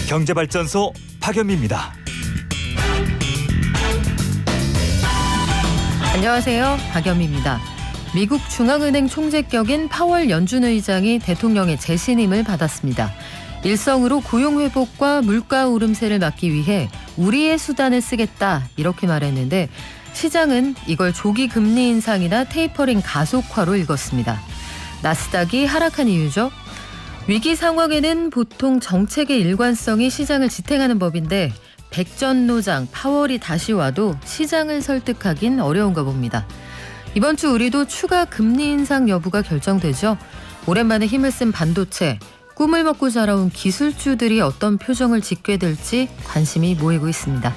경제발전소 박연미입니다. 안녕하세요. 박연미입니다. 미국 중앙은행 총재격인 파월 연준 의장이 대통령의 재신임을 받았습니다. 일성으로 고용회복과 물가 오름세를 막기 위해 우리의 수단을 쓰겠다 이렇게 말했는데 시장은 이걸 조기 금리 인상이나 테이퍼링 가속화로 읽었습니다. 나스닥이 하락한 이유죠. 위기 상황에는 보통 정책의 일관성이 시장을 지탱하는 법인데 백전노장 파월이 다시 와도 시장을 설득하긴 어려운가 봅니다. 이번 주 우리도 추가 금리 인상 여부가 결정되죠. 오랜만에 힘을 쓴 반도체, 꿈을 먹고 자라온 기술주들이 어떤 표정을 짓게 될지 관심이 모이고 있습니다.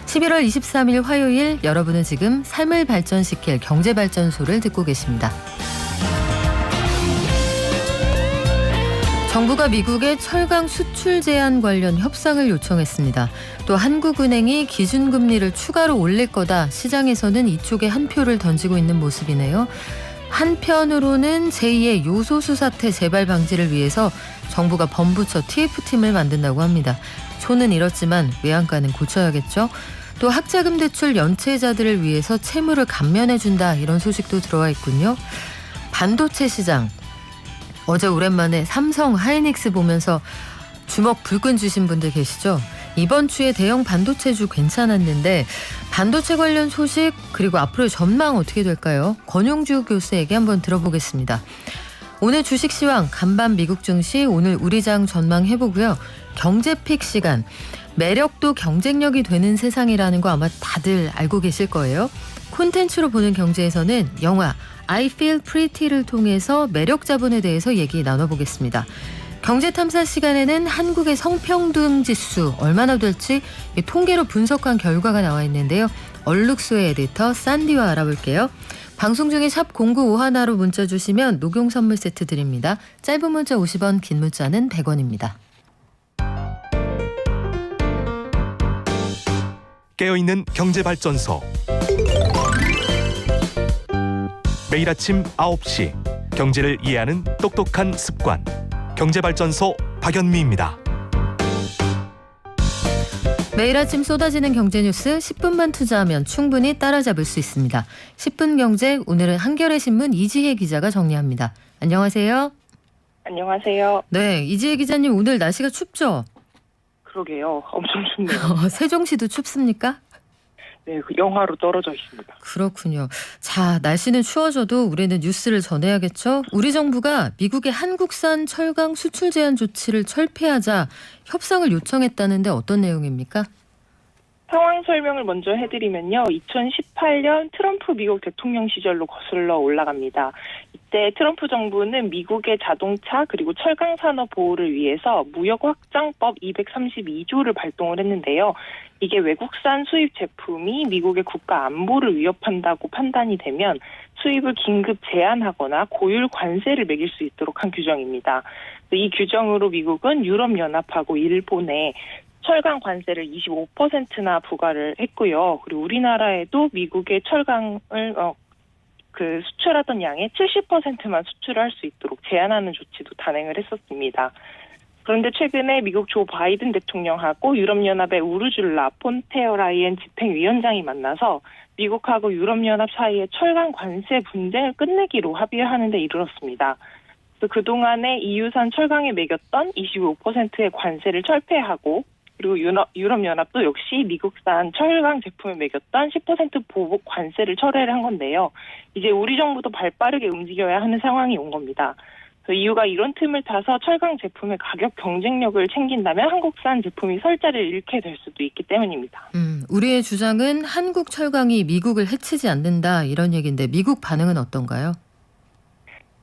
11월 23일 화요일 여러분은 지금 삶을 발전시킬 경제발전소를 듣고 계십니다. 정부가 미국에 철강 수출 제한 관련 협상을 요청했습니다. 또 한국은행이 기준금리를 추가로 올릴 거다. 시장에서는 이쪽에 한 표를 던지고 있는 모습이네요. 한편으로는 제2의 요소수 사태 재발 방지를 위해서 정부가 범부처 TF팀을 만든다고 합니다. 손은 잃었지만 외양간은 고쳐야겠죠. 또 학자금 대출 연체자들을 위해서 채무를 감면해준다. 이런 소식도 들어와 있군요. 반도체 시장. 어제 오랜만에 삼성, 하이닉스 보면서 주먹 불끈 쥐신 분들 계시죠? 이번 주에 대형 반도체주 괜찮았는데 반도체 관련 소식 그리고 앞으로의 전망 어떻게 될까요? 권용주 교수에게 한번 들어보겠습니다. 오늘 주식시황 간밤 미국 증시 오늘 우리장 전망해보고요. 경제픽 시간 매력도 경쟁력이 되는 세상이라는 거 아마 다들 알고 계실 거예요. 콘텐츠로 보는 경제에서는 영화 I Feel Pretty를 통해서 매력 자본에 대해서 얘기 나눠보겠습니다. 경제탐사 시간에는 한국의 성평등 지수 얼마나 될지 통계로 분석한 결과가 나와 있는데요. 얼룩소의 에디터 산디와 알아볼게요. 방송 중에 샵 0951로 문자 주시면 녹용 선물 세트 드립니다. 짧은 문자 50원, 긴 문자는 100원입니다. 깨어있는 경제발전소. 매일 아침 9시 경제를 이해하는 똑똑한 습관. 경제발전소 박연미입니다. 매일 아침 쏟아지는 경제뉴스 10분만 투자하면 충분히 따라잡을 수 있습니다. 10분 경제 오늘은 한겨레 신문 이지혜 기자가 정리합니다. 안녕하세요. 안녕하세요. 네, 이지혜 기자님 오늘 날씨가 춥죠? 그러게요. 엄청 춥네요. 세종시도 춥습니까? 네, 그 영하로 떨어져 있습니다. 그렇군요. 자, 날씨는 추워져도 우리는 뉴스를 전해야겠죠. 우리 정부가 미국의 한국산 철강 수출 제한 조치를 철폐하자 협상을 요청했다는데 어떤 내용입니까? 상황 설명을 먼저 해드리면요. 2018년 트럼프 미국 대통령 시절로 거슬러 올라갑니다. 이때 트럼프 정부는 미국의 자동차 그리고 철강 산업 보호를 위해서 무역 확장법 232조를 발동을 했는데요. 이게 외국산 수입 제품이 미국의 국가 안보를 위협한다고 판단이 되면 수입을 긴급 제한하거나 고율 관세를 매길 수 있도록 한 규정입니다. 이 규정으로 미국은 유럽연합하고 일본에 철강 관세를 25%나 부과를 했고요. 그리고 우리나라에도 미국의 철강을 수출하던 양의 70%만 수출을 할 수 있도록 제한하는 조치도 단행을 했었습니다. 그런데 최근에 미국 조 바이든 대통령하고 유럽연합의 우르줄라 폰테어라이엔 집행위원장이 만나서 미국하고 유럽연합 사이의 철강 관세 분쟁을 끝내기로 합의를 하는데 이르렀습니다. 그동안에 EU산 철강에 매겼던 25%의 관세를 철폐하고 그리고 유럽연합도 역시 미국산 철강 제품에 매겼던 10% 보복 관세를 철회를 한 건데요. 이제 우리 정부도 발빠르게 움직여야 하는 상황이 온 겁니다. 이유가 이런 틈을 타서 철강 제품의 가격 경쟁력을 챙긴다면 한국산 제품이 설 자리를 잃게 될 수도 있기 때문입니다. 우리의 주장은 한국 철강이 미국을 해치지 않는다 이런 얘기인데 미국 반응은 어떤가요?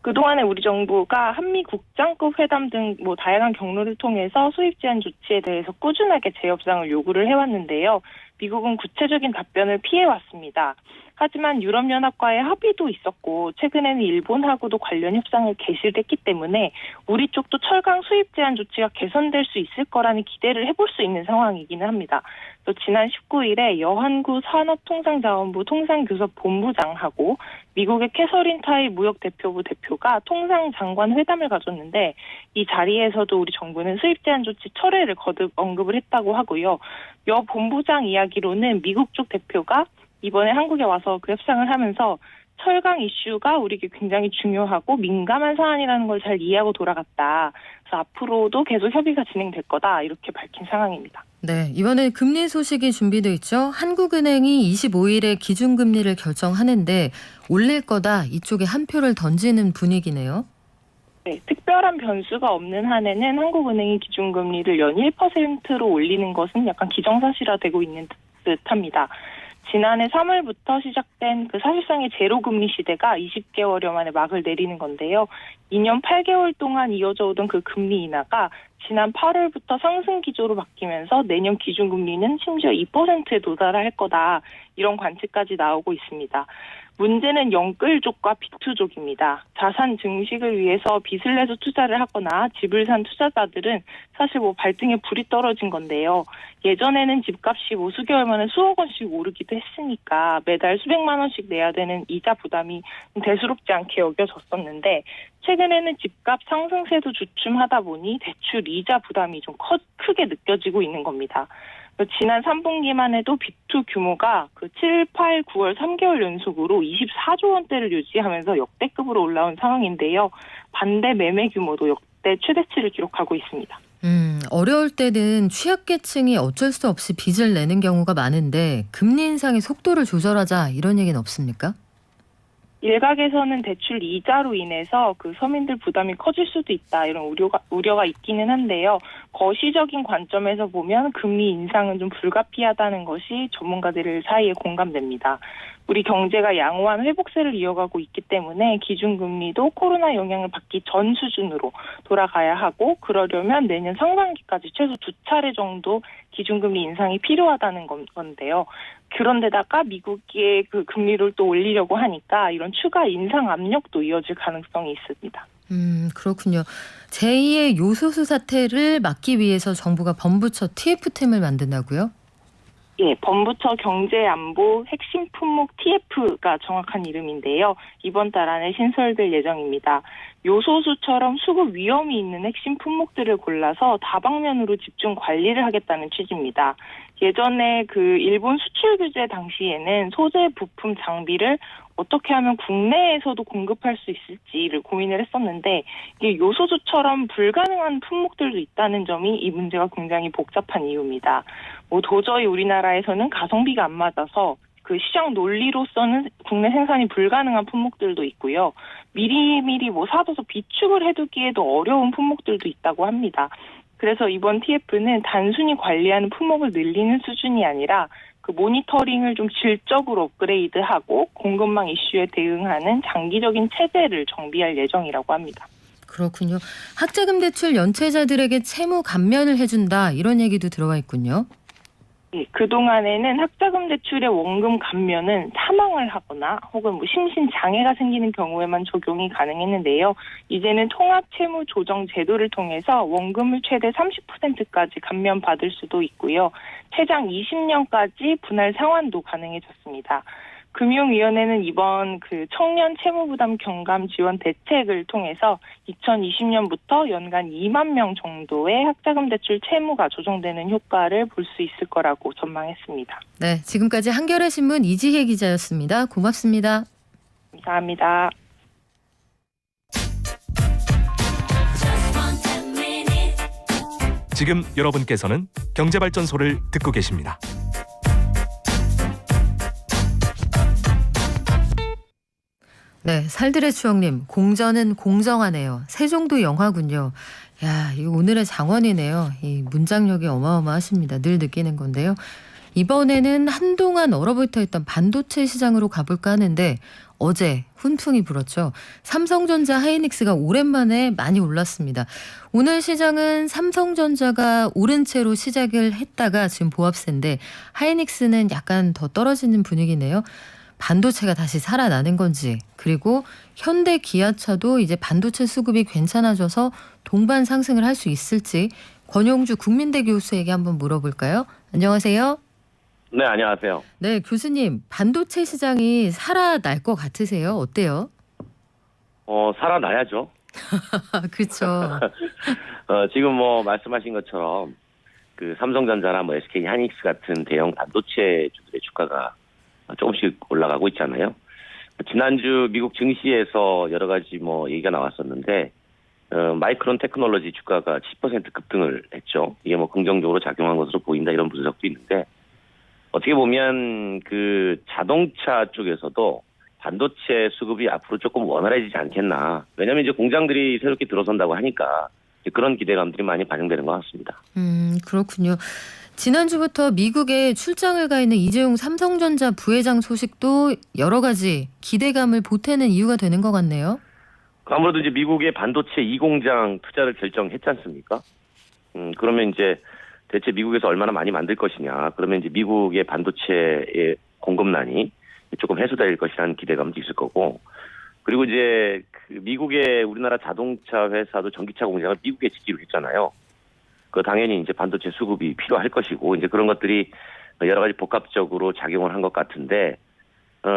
그동안에 우리 정부가 한미 국장급 회담 등 다양한 경로를 통해서 수입 제한 조치에 대해서 꾸준하게 재협상을 요구를 해왔는데요. 미국은 구체적인 답변을 피해왔습니다. 하지만 유럽연합과의 합의도 있었고 최근에는 일본하고도 관련 협상을 개시했기 때문에 우리 쪽도 철강 수입 제한 조치가 개선될 수 있을 거라는 기대를 해볼 수 있는 상황이기는 합니다. 또 지난 19일에 여한구 산업통상자원부 통상교섭 본부장하고 미국의 캐서린 타이 무역대표부 대표가 통상장관 회담을 가졌는데 이 자리에서도 우리 정부는 수입 제한 조치 철회를 거듭 언급을 했다고 하고요. 여 본부장 이야기로는 미국 쪽 대표가 이번에 한국에 와서 그 협상을 하면서 철강 이슈가 우리에게 굉장히 중요하고 민감한 사안이라는 걸 잘 이해하고 돌아갔다. 그래서 앞으로도 계속 협의가 진행될 거다. 이렇게 밝힌 상황입니다. 네, 이번에 금리 소식이 준비돼 있죠. 한국은행이 25일에 기준금리를 결정하는데 올릴 거다. 이쪽에 한 표를 던지는 분위기네요. 네, 특별한 변수가 없는 한에는 한국은행이 기준금리를 연 1%로 올리는 것은 약간 기정사실화되고 있는 듯합니다. 지난해 3월부터 시작된 그 사실상의 제로금리 시대가 20개월여 만에 막을 내리는 건데요. 2년 8개월 동안 이어져 오던 그 금리 인하가 지난 8월부터 상승 기조로 바뀌면서 내년 기준금리는 심지어 2%에 도달할 거다. 이런 관측까지 나오고 있습니다. 문제는 영끌족과 비투족입니다. 자산 증식을 위해서 빚을 내서 투자를 하거나 집을 산 투자자들은 사실 발등에 불이 떨어진 건데요. 예전에는 집값이 수개월 만에 수억 원씩 오르기도 했으니까 매달 수백만 원씩 내야 되는 이자 부담이 대수롭지 않게 여겨졌었는데 최근에는 집값 상승세도 주춤하다 보니 대출 이자 부담이 좀 크게 느껴지고 있는 겁니다. 지난 3분기만 해도 빚투 규모가 7, 8, 9월 3개월 연속으로 24조 원대를 유지하면서 역대급으로 올라온 상황인데요. 반대 매매 규모도 역대 최대치를 기록하고 있습니다. 어려울 때는 취약계층이 어쩔 수 없이 빚을 내는 경우가 많은데 금리 인상의 속도를 조절하자 이런 얘기는 없습니까? 일각에서는 대출 이자로 인해서 그 서민들 부담이 커질 수도 있다 이런 우려가 있기는 한데요. 거시적인 관점에서 보면 금리 인상은 좀 불가피하다는 것이 전문가들 사이에 공감됩니다. 우리 경제가 양호한 회복세를 이어가고 있기 때문에 기준금리도 코로나 영향을 받기 전 수준으로 돌아가야 하고 그러려면 내년 상반기까지 최소 2차례 정도 기준금리 인상이 필요하다는 건데요. 그런데다가 미국의 그 금리를 또 올리려고 하니까 이런 추가 인상 압력도 이어질 가능성이 있습니다. 그렇군요. 제2의 요소수 사태를 막기 위해서 정부가 범부처 TF팀을 만든다고요? 예, 범부처 경제안보 핵심 품목 TF가 정확한 이름인데요. 이번 달 안에 신설될 예정입니다. 요소수처럼 수급 위험이 있는 핵심 품목들을 골라서 다방면으로 집중 관리를 하겠다는 취지입니다. 예전에 그 일본 수출 규제 당시에는 소재, 부품, 장비를 어떻게 하면 국내에서도 공급할 수 있을지를 고민을 했었는데 이게 요소수처럼 불가능한 품목들도 있다는 점이 이 문제가 굉장히 복잡한 이유입니다. 도저히 우리나라에서는 가성비가 안 맞아서 그 시장 논리로서는 국내 생산이 불가능한 품목들도 있고요. 미리미리 사둬서 비축을 해두기에도 어려운 품목들도 있다고 합니다. 그래서 이번 TF는 단순히 관리하는 품목을 늘리는 수준이 아니라 그 모니터링을 좀 질적으로 업그레이드하고 공급망 이슈에 대응하는 장기적인 체제를 정비할 예정이라고 합니다. 그렇군요. 학자금 대출 연체자들에게 채무 감면을 해준다 이런 얘기도 들어와 있군요. 예, 그동안에는 학자금 대출의 원금 감면은 사망을 하거나 혹은 심신 장애가 생기는 경우에만 적용이 가능했는데요. 이제는 통합채무 조정 제도를 통해서 원금을 최대 30%까지 감면받을 수도 있고요. 최장 20년까지 분할 상환도 가능해졌습니다. 금융위원회는 이번 그 청년 채무부담 경감 지원 대책을 통해서 2020년부터 연간 2만 명 정도의 학자금 대출 채무가 조정되는 효과를 볼 수 있을 거라고 전망했습니다. 네, 지금까지 한겨레 신문 이지혜 기자였습니다. 고맙습니다. 감사합니다. 지금 여러분께서는 경제발전소를 듣고 계십니다. 네, 살들의 추억님, 공전은 공정하네요. 세종도 영화군요. 야, 이거 오늘의 장원이네요. 이 문장력이 어마어마하십니다. 늘 느끼는 건데요. 이번에는 한동안 얼어붙어 있던 반도체 시장으로 가볼까 하는데 어제 훈풍이 불었죠. 삼성전자, 하이닉스가 오랜만에 많이 올랐습니다. 오늘 시장은 삼성전자가 오른 채로 시작을 했다가 지금 보합세인데 하이닉스는 약간 더 떨어지는 분위기네요. 반도체가 다시 살아나는 건지, 그리고 현대 기아차도 이제 반도체 수급이 괜찮아져서 동반 상승을 할 수 있을지 권용주 국민대 교수에게 한번 물어볼까요? 안녕하세요. 네, 안녕하세요. 네, 교수님, 반도체 시장이 살아날 것 같으세요? 어때요? 살아나야죠. 그렇죠. 지금 뭐 말씀하신 것처럼 그 삼성전자나 뭐 SK 하이닉스 같은 대형 반도체주들의 주가가 조금씩 올라가고 있잖아요. 지난주 미국 증시에서 여러 가지 뭐 얘기가 나왔었는데 마이크론 테크놀로지 주가가 10% 급등을 했죠. 이게 뭐 긍정적으로 작용한 것으로 보인다 이런 분석도 있는데 어떻게 보면 그 자동차 쪽에서도 반도체 수급이 앞으로 조금 원활해지지 않겠나. 왜냐하면 이제 공장들이 새롭게 들어선다고 하니까 그런 기대감들이 많이 반영되는 것 같습니다. 그렇군요. 지난주부터 미국에 출장을 가 있는 이재용 삼성전자 부회장 소식도 여러 가지 기대감을 보태는 이유가 되는 것 같네요. 아무래도 이제 미국의 반도체 2공장 투자를 결정했지 않습니까? 그러면 이제 대체 미국에서 얼마나 많이 만들 것이냐. 그러면 이제 미국의 반도체의 공급난이 조금 해소될 것이라는 기대감도 있을 거고. 그리고 이제 그 미국의 우리나라 자동차 회사도 전기차 공장을 미국에 짓기로 했잖아요. 그 당연히 이제 반도체 수급이 필요할 것이고 이제 그런 것들이 여러 가지 복합적으로 작용을 한 것 같은데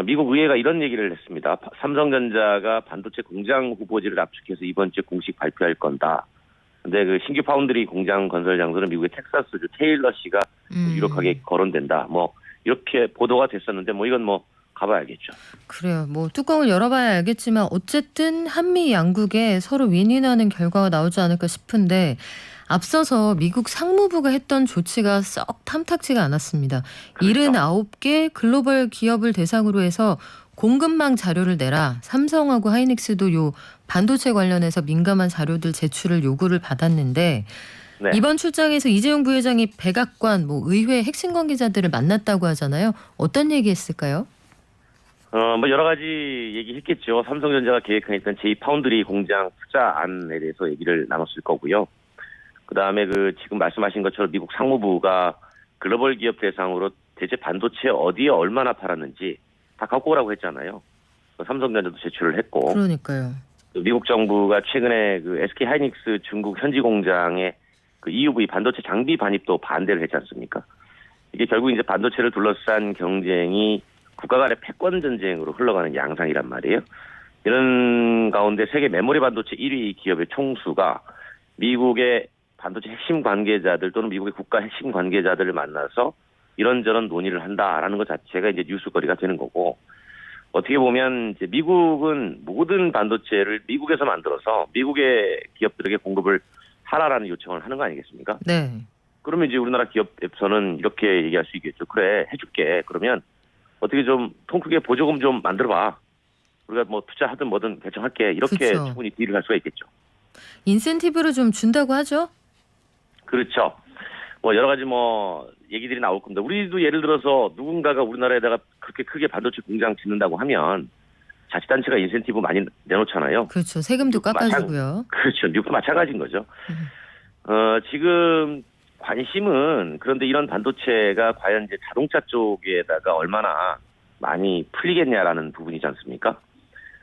미국 의회가 이런 얘기를 했습니다. 삼성전자가 반도체 공장 후보지를 압축해서 이번 주에 공식 발표할 건다. 근데 그 신규 파운드리 공장 건설 장소는 미국의 텍사스주 테일러시가 유력하게 거론된다. 뭐 이렇게 보도가 됐었는데 뭐 이건 뭐 가봐야겠죠. 그래요. 뭐 뚜껑을 열어봐야 알겠지만 어쨌든 한미 양국에 서로 윈윈하는 결과가 나오지 않을까 싶은데 앞서서 미국 상무부가 했던 조치가 썩 탐탁지가 않았습니다. 그렇죠. 79개 글로벌 기업을 대상으로 해서 공급망 자료를 내라. 삼성하고 하이닉스도 요 반도체 관련해서 민감한 자료들 제출을 요구를 받았는데 네. 이번 출장에서 이재용 부회장이 백악관, 뭐 의회 핵심 관계자들을 만났다고 하잖아요. 어떤 얘기했을까요? 뭐 여러 가지 얘기했겠죠. 삼성전자가 계획했던 제2파운드리 공장 투자안에 대해서 얘기를 나눴을 거고요. 그다음에 그 지금 말씀하신 것처럼 미국 상무부가 글로벌 기업 대상으로 대체 반도체 어디에 얼마나 팔았는지 다 갖고 오라고 했잖아요. 삼성전자도 제출을 했고. 그러니까요. 미국 정부가 최근에 그 SK 하이닉스 중국 현지 공장에 그 EUV 반도체 장비 반입도 반대를 했지 않습니까? 이게 결국 이제 반도체를 둘러싼 경쟁이 국가 간의 패권 전쟁으로 흘러가는 양상이란 말이에요. 이런 가운데 세계 메모리 반도체 1위 기업의 총수가 미국의 반도체 핵심 관계자들 또는 미국의 국가 핵심 관계자들을 만나서 이런저런 논의를 한다라는 것 자체가 이제 뉴스거리가 되는 거고 어떻게 보면 이제 미국은 모든 반도체를 미국에서 만들어서 미국의 기업들에게 공급을 하라라는 요청을 하는 거 아니겠습니까? 네. 그러면 이제 우리나라 기업에서는 이렇게 얘기할 수 있겠죠. 그래, 해줄게. 그러면 어떻게 좀 통 크게 보조금 좀 만들어봐. 우리가 뭐 투자하든 뭐든 결정할게. 이렇게 그쵸. 충분히 딜을 할 수가 있겠죠. 인센티브를 좀 준다고 하죠? 그렇죠. 뭐 여러 가지 뭐 얘기들이 나올 겁니다. 우리도 예를 들어서 누군가가 우리나라에다가 그렇게 크게 반도체 공장 짓는다고 하면 자치단체가 인센티브 많이 내놓잖아요. 그렇죠. 세금도 깎아주고요. 그렇죠. 미국도 마찬가지인 거죠. 지금 관심은 그런데 이런 반도체가 과연 이제 자동차 쪽에다가 얼마나 많이 풀리겠냐라는 부분이지 않습니까?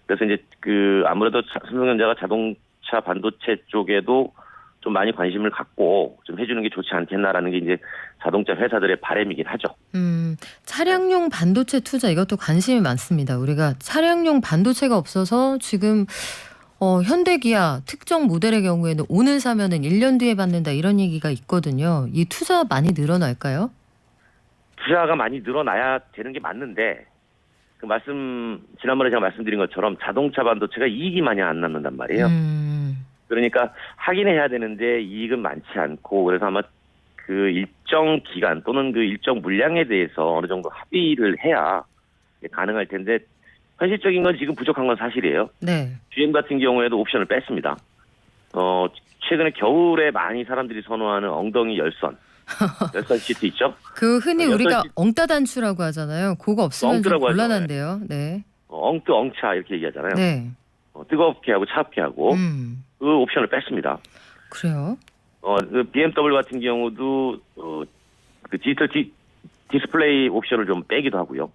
그래서 이제 그 아무래도 삼성전자가 자동차 반도체 쪽에도 좀 많이 관심을 갖고 좀 해주는 게 좋지 않겠나라는 게 이제 자동차 회사들의 바람이긴 하죠. 차량용 반도체 투자 이것도 관심이 많습니다. 우리가 차량용 반도체가 없어서 지금 현대기아 특정 모델의 경우에는 오늘 사면은 1년 뒤에 받는다 이런 얘기가 있거든요. 이 투자 많이 늘어날까요? 투자가 많이 늘어나야 되는 게 맞는데 그 지난번에 제가 말씀드린 것처럼 자동차 반도체가 이익이 많이 안 남는단 말이에요. 그러니까 하긴 해야 되는데 이익은 많지 않고 그래서 아마 그 일정 기간 또는 그 일정 물량에 대해서 어느 정도 합의를 해야 가능할 텐데 현실적인 건 지금 부족한 건 사실이에요. 네. GM 같은 경우에도 옵션을 뺐습니다. 최근에 겨울에 많이 사람들이 선호하는 엉덩이 열선 시트 있죠? 그 흔히 열선 우리가 시트. 엉따 단추라고 하잖아요. 그거 없으면 좀 엉뜨라고 하죠. 곤란한데요. 네. 엉뜨 엉차 이렇게 얘기하잖아요. 네. 뜨겁게 하고 차갑게 하고 그 옵션을 뺐습니다. 그래요? 그 BMW 같은 경우도 그 디지털 디스플레이 옵션을 좀 빼기도 하고요.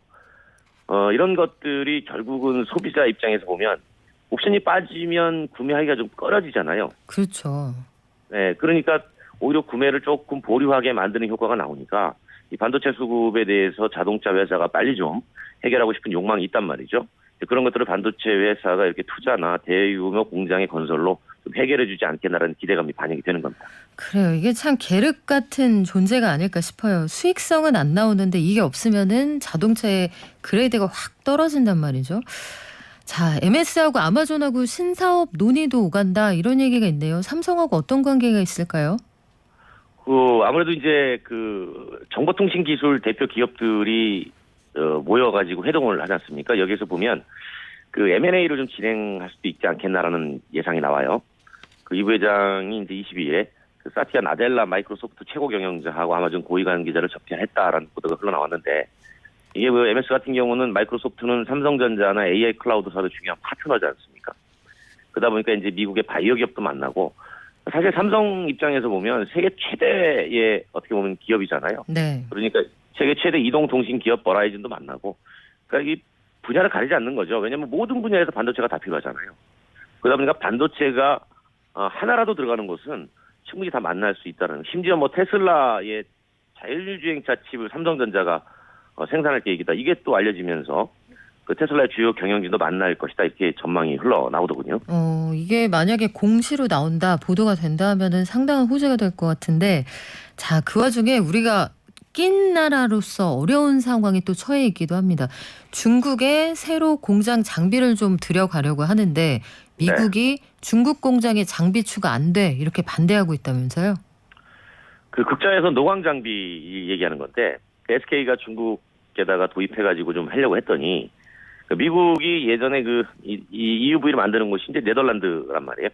이런 것들이 결국은 소비자 입장에서 보면 옵션이 빠지면 구매하기가 좀 꺼려지잖아요. 그렇죠. 네, 그러니까 오히려 구매를 조금 보류하게 만드는 효과가 나오니까 이 반도체 수급에 대해서 자동차 회사가 빨리 좀 해결하고 싶은 욕망이 있단 말이죠. 그런 것들을 반도체 회사가 이렇게 투자나 대규모 공장의 건설로 좀 해결해주지 않겠나라는 기대감이 반영이 되는 겁니다. 그래요. 이게 참 계륵 같은 존재가 아닐까 싶어요. 수익성은 안 나오는데 이게 없으면은 자동차의 그레이드가 확 떨어진단 말이죠. 자, MS하고 아마존하고 신사업 논의도 오간다 이런 얘기가 있네요. 삼성하고 어떤 관계가 있을까요? 아무래도 이제 정보통신기술 대표 기업들이 모여가지고 회동을 하지 않습니까? 여기서 보면 M&A를 좀 진행할 수도 있지 않겠나라는 예상이 나와요. 이 부회장이 이제 22일에 사티아 나델라 마이크로소프트 최고 경영자하고 아마존 고위 관계자를 접견했다라는 보도가 흘러나왔는데 이게 MS 같은 경우는 마이크로소프트는 삼성전자나 AI 클라우드사도 중요한 파트너지 않습니까? 그러다 보니까 이제 미국의 바이오 기업도 만나고 사실 삼성 입장에서 보면 세계 최대의 어떻게 보면 기업이잖아요. 네. 그러니까 세계 최대 이동통신 기업 버라이즌도 만나고 그러니까 이 분야를 가리지 않는 거죠. 왜냐하면 모든 분야에서 반도체가 다 필요하잖아요. 그러다 보니까 반도체가 하나라도 들어가는 곳은 충분히 다 만날 수 있다는. 심지어 테슬라의 자율주행차 칩을 삼성전자가 생산할 계획이다. 이게 또 알려지면서 테슬라의 주요 경영진도 만날 것이다. 이렇게 전망이 흘러나오더군요. 이게 만약에 공시로 나온다, 보도가 된다 하면은 상당한 호재가 될 것 같은데, 자, 그 와중에 우리가 낀 나라로서 어려운 상황에 또 처해 있기도 합니다. 중국에 새로 공장 장비를 좀 들여가려고 하는데 미국이 중국 공장에 장비 추가 안 돼 이렇게 반대하고 있다면서요? 극자에서 노광 장비 얘기하는 건데 SK가 중국에다가 도입해가지고 좀 하려고 했더니 미국이 예전에 EUV를 만드는 곳이 이제 네덜란드란 말이에요.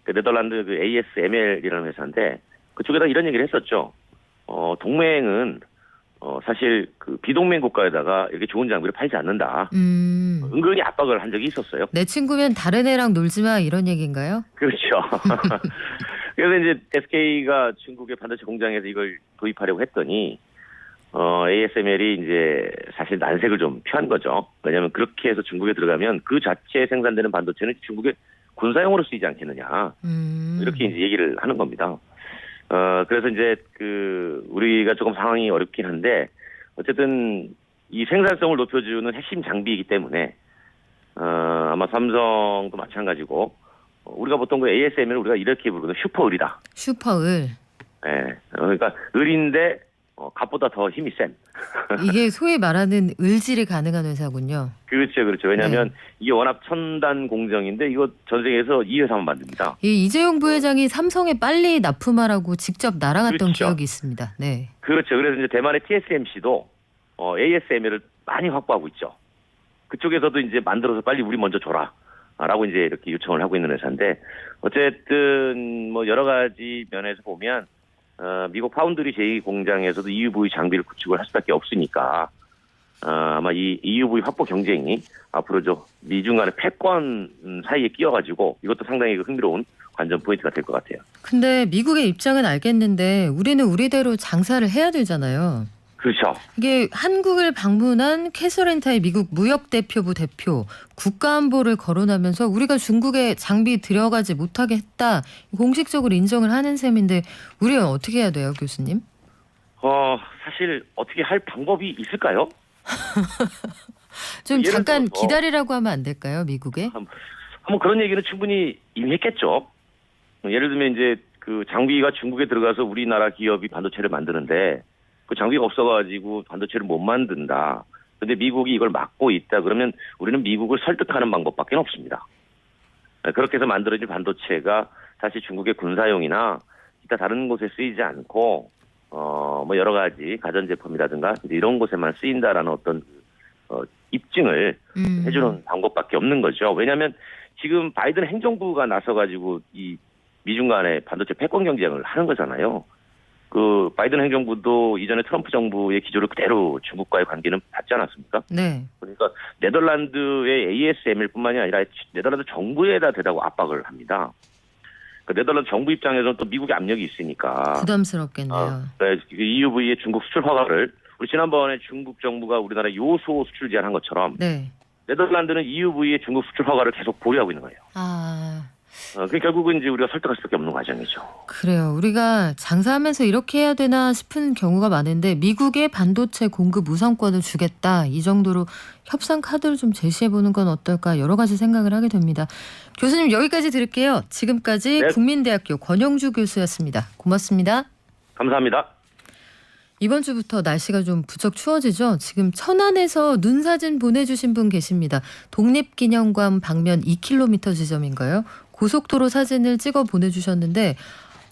네덜란드 ASML이라는 회사인데 그쪽에다 이런 얘기를 했었죠. 동맹은 사실 비동맹 국가에다가 이렇게 좋은 장비를 팔지 않는다. 은근히 압박을 한 적이 있었어요. 내 친구면 다른 애랑 놀지 마 이런 얘기인가요? 그렇죠. 그래서 이제 SK가 중국의 반도체 공장에서 이걸 도입하려고 했더니 ASML이 이제 사실 난색을 좀 표한 거죠. 왜냐하면 그렇게 해서 중국에 들어가면 그 자체에 생산되는 반도체는 중국의 군사용으로 쓰이지 않겠느냐. 이렇게 이제 얘기를 하는 겁니다. 그래서 이제 우리가 조금 상황이 어렵긴 한데 어쨌든 이 생산성을 높여주는 핵심 장비이기 때문에 아마 삼성도 마찬가지고 우리가 보통 ASML을 우리가 이렇게 부르거든요. 슈퍼을이다. 슈퍼을. 네. 그러니까 을인데 갑보다 더 힘이 센. 이게 소위 말하는 을질이 가능한 회사군요. 그렇죠, 그렇죠. 왜냐하면 이게 워낙 첨단 공정인데 이거 전 세계에서 이 회사만 만듭니다. 이 이재용 부회장이 삼성에 빨리 납품하라고 직접 날아갔던 그렇죠. 기억이 있습니다. 네. 그렇죠. 그래서 이제 대만의 TSMC도 ASML을 많이 확보하고 있죠. 그쪽에서도 이제 만들어서 빨리 우리 먼저 줘라. 라고 이제 이렇게 요청을 하고 있는 회사인데 어쨌든 여러 가지 면에서 보면 미국 파운드리 제2공장에서도 EUV 장비를 구축을 할 수밖에 없으니까 아마 이 EUV 확보 경쟁이 앞으로 미중 간의 패권 사이에 끼어가지고 이것도 상당히 흥미로운 관전 포인트가 될 것 같아요. 근데 미국의 입장은 알겠는데 우리는 우리대로 장사를 해야 되잖아요. 그렇죠. 이게 한국을 방문한 캐서린타의 미국 무역대표부 대표 국가안보를 거론하면서 우리가 중국에 장비 들여가지 못하게 했다. 공식적으로 인정을 하는 셈인데 우리는 어떻게 해야 돼요, 교수님? 사실 어떻게 할 방법이 있을까요? 좀 잠깐 들어서 기다리라고 하면 안 될까요, 미국에? 한번 그런 얘기는 충분히 이미 했겠죠. 예를 들면 이제 장비가 중국에 들어가서 우리나라 기업이 반도체를 만드는데 그 장비가 없어가지고 반도체를 못 만든다. 근데 미국이 이걸 막고 있다. 그러면 우리는 미국을 설득하는 방법밖에 없습니다. 그렇게 해서 만들어진 반도체가 사실 중국의 군사용이나 기타 다른 곳에 쓰이지 않고 여러 가지 가전제품이라든가 이런 곳에만 쓰인다라는 어떤 입증을 해주는 방법밖에 없는 거죠. 왜냐하면 지금 바이든 행정부가 나서가지고 이 미중 간의 반도체 패권 경쟁을 하는 거잖아요. 바이든 행정부도 이전에 트럼프 정부의 기조를 그대로 중국과의 관계는 받지 않았습니까? 네. 그러니까 네덜란드의 ASML뿐만이 아니라 네덜란드 정부에다 대다고 압박을 합니다. 네덜란드 정부 입장에서는 또 미국의 압력이 있으니까 부담스럽겠네요. EUV의 중국 수출 허가를 우리 지난번에 중국 정부가 우리나라 요소 수출 제한한 것처럼 네. 네덜란드는 EUV의 중국 수출 허가를 계속 보류하고 있는 거예요. 아, 그 결국은 이제 우리가 설득할 수밖에 없는 과정이죠. 그래요. 우리가 장사하면서 이렇게 해야 되나 싶은 경우가 많은데 미국의 반도체 공급 우선권을 주겠다. 이 정도로 협상 카드를 좀 제시해보는 건 어떨까 여러 가지 생각을 하게 됩니다. 교수님 여기까지 들을게요. 지금까지 네. 국민대학교 권영주 교수였습니다. 고맙습니다. 감사합니다. 이번 주부터 날씨가 좀 부쩍 추워지죠. 지금 천안에서 눈 사진 보내주신 분 계십니다. 독립기념관 방면 2km 지점인가요? 고속도로 사진을 찍어 보내주셨는데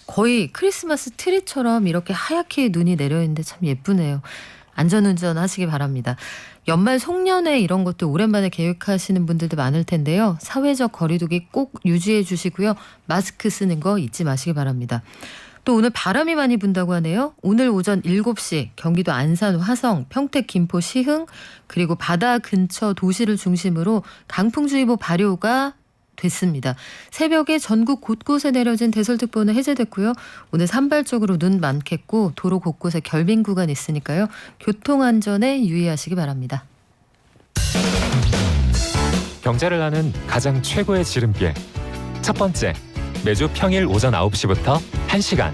거의 크리스마스 트리처럼 이렇게 하얗게 눈이 내려있는데 참 예쁘네요. 안전운전 하시기 바랍니다. 연말 송년회 이런 것도 오랜만에 계획하시는 분들도 많을 텐데요. 사회적 거리두기 꼭 유지해 주시고요. 마스크 쓰는 거 잊지 마시기 바랍니다. 또 오늘 바람이 많이 분다고 하네요. 오늘 오전 7시 경기도 안산, 화성, 평택, 김포, 시흥 그리고 바다 근처 도시를 중심으로 강풍주의보 발효가 됐습니다. 새벽에 전국 곳곳에 내려진 대설특보는 해제됐고요. 오늘 산발적으로 눈 많겠고 도로 곳곳에 결빙 구간 있으니까요. 교통안전에 유의하시기 바랍니다. 경제를 아는 가장 최고의 지름길. 첫 번째, 매주 평일 오전 9시부터 1시간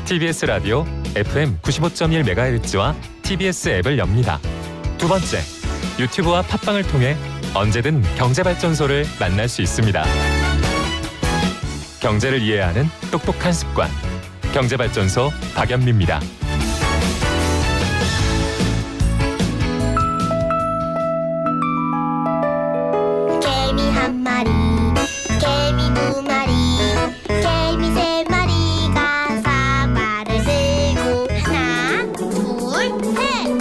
TBS 라디오 FM 95.1MHz와 TBS 앱을 엽니다. 두 번째, 유튜브와 팟빵을 통해 언제든 경제발전소를 만날 수 있습니다. 경제를 이해하는 똑똑한 습관. 경제발전소 박연미입니다. 개미 한 마리, 개미 두 마리, 개미 세 마리가 사과를 들고 하나, 둘, 셋.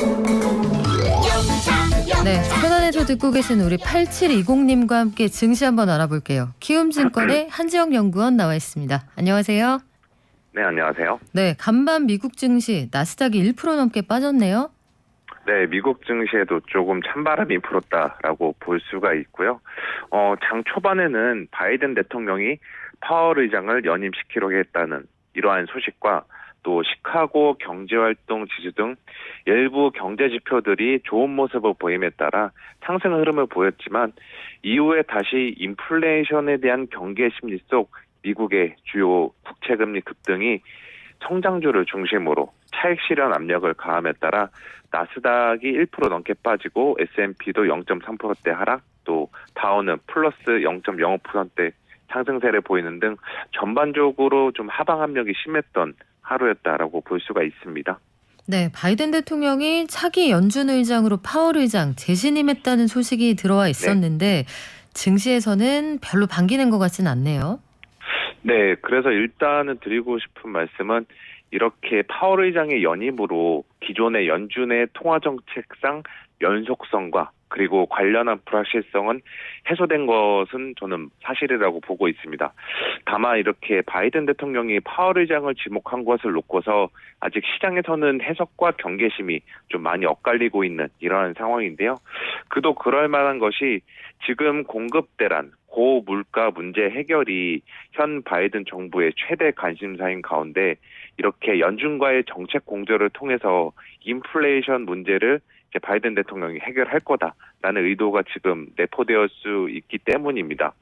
영차, 네, 영차. 편안해서 듣고 계신 우리 8720님과 함께 증시 한번 알아볼게요. 키움증권의 한지영 연구원 나와 있습니다. 안녕하세요. 네, 안녕하세요. 네, 간밤 미국 증시 나스닥이 1% 넘게 빠졌네요. 네, 미국 증시에도 조금 찬바람이 불었다라고 볼 수가 있고요. 장 초반에는 바이든 대통령이 파월 의장을 연임시키려고 했다는 이러한 소식과 또 시카고 경제활동 지수 등 일부 경제 지표들이 좋은 모습을 보임에 따라 상승 흐름을 보였지만 이후에 다시 인플레이션에 대한 경계 심리 속 미국의 주요 국채금리 급등이 성장주를 중심으로 차익 실현 압력을 가함에 따라 나스닥이 1% 넘게 빠지고 S&P도 0.3%대 하락, 또 다우는 플러스 0.05%대 상승세를 보이는 등 전반적으로 좀 하방 압력이 심했던 하루였다라고 볼 수가 있습니다. 네, 바이든 대통령이 차기 연준 의장으로 파월 의장 재신임했다는 소식이 들어와 있었는데 증시에서는 별로 반기는 것 같지는 않네요. 네, 그래서 일단은 드리고 싶은 말씀은 이렇게 파월 의장의 연임으로 기존의 연준의 통화정책상 연속성과 그리고 관련한 불확실성은 해소된 것은 저는 사실이라고 보고 있습니다. 다만 이렇게 바이든 대통령이 파월 의장을 지목한 것을 놓고서 아직 시장에서는 해석과 경계심이 좀 많이 엇갈리고 있는 이러한 상황인데요. 그도 그럴 만한 것이 지금 공급대란, 고물가 문제 해결이 현 바이든 정부의 최대 관심사인 가운데 이렇게 연준과의 정책 공조를 통해서 인플레이션 문제를 이제 바이든 대통령이 해결할 거다라는 의도가 지금 내포되어 수 있기 때문입니다.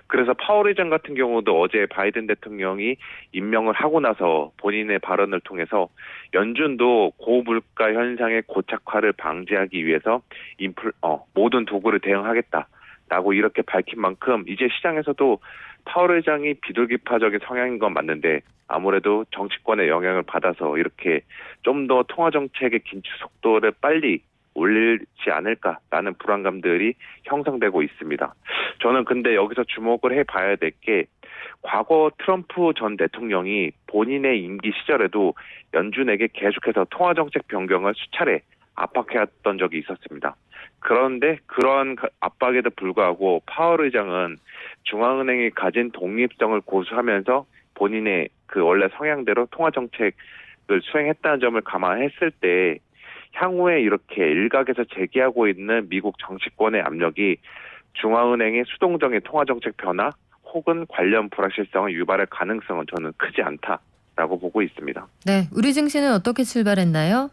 그래서 파월 의장 같은 경우도 어제 바이든 대통령이 임명을 하고 나서 본인의 발언을 통해서 연준도 고물가 현상의 고착화를 방지하기 위해서 모든 도구를 대응하겠다라고 이렇게 밝힌 만큼 이제 시장에서도 파월 의장이 비둘기파적인 성향인 건 맞는데 아무래도 정치권의 영향을 받아서 이렇게 좀 더 통화정책의 긴축 속도를 빨리 올리지 않을까라는 불안감들이 형성되고 있습니다. 저는 근데 여기서 주목을 해봐야 될 게 과거 트럼프 전 대통령이 본인의 임기 시절에도 연준에게 계속해서 통화정책 변경을 수차례 압박해왔던 적이 있었습니다. 그런데 그러한 압박에도 불구하고 파월 의장은 중앙은행이 가진 독립성을 고수하면서 본인의 그 원래 성향대로 통화정책을 수행했다는 점을 감안했을 때 향후에 이렇게 일각에서 제기하고 있는 미국 정치권의 압력이 중앙은행의 수동적인 통화정책 변화 혹은 관련 불확실성을 유발할 가능성은 저는 크지 않다라고 보고 있습니다. 네, 우리 증시는 어떻게 출발했나요?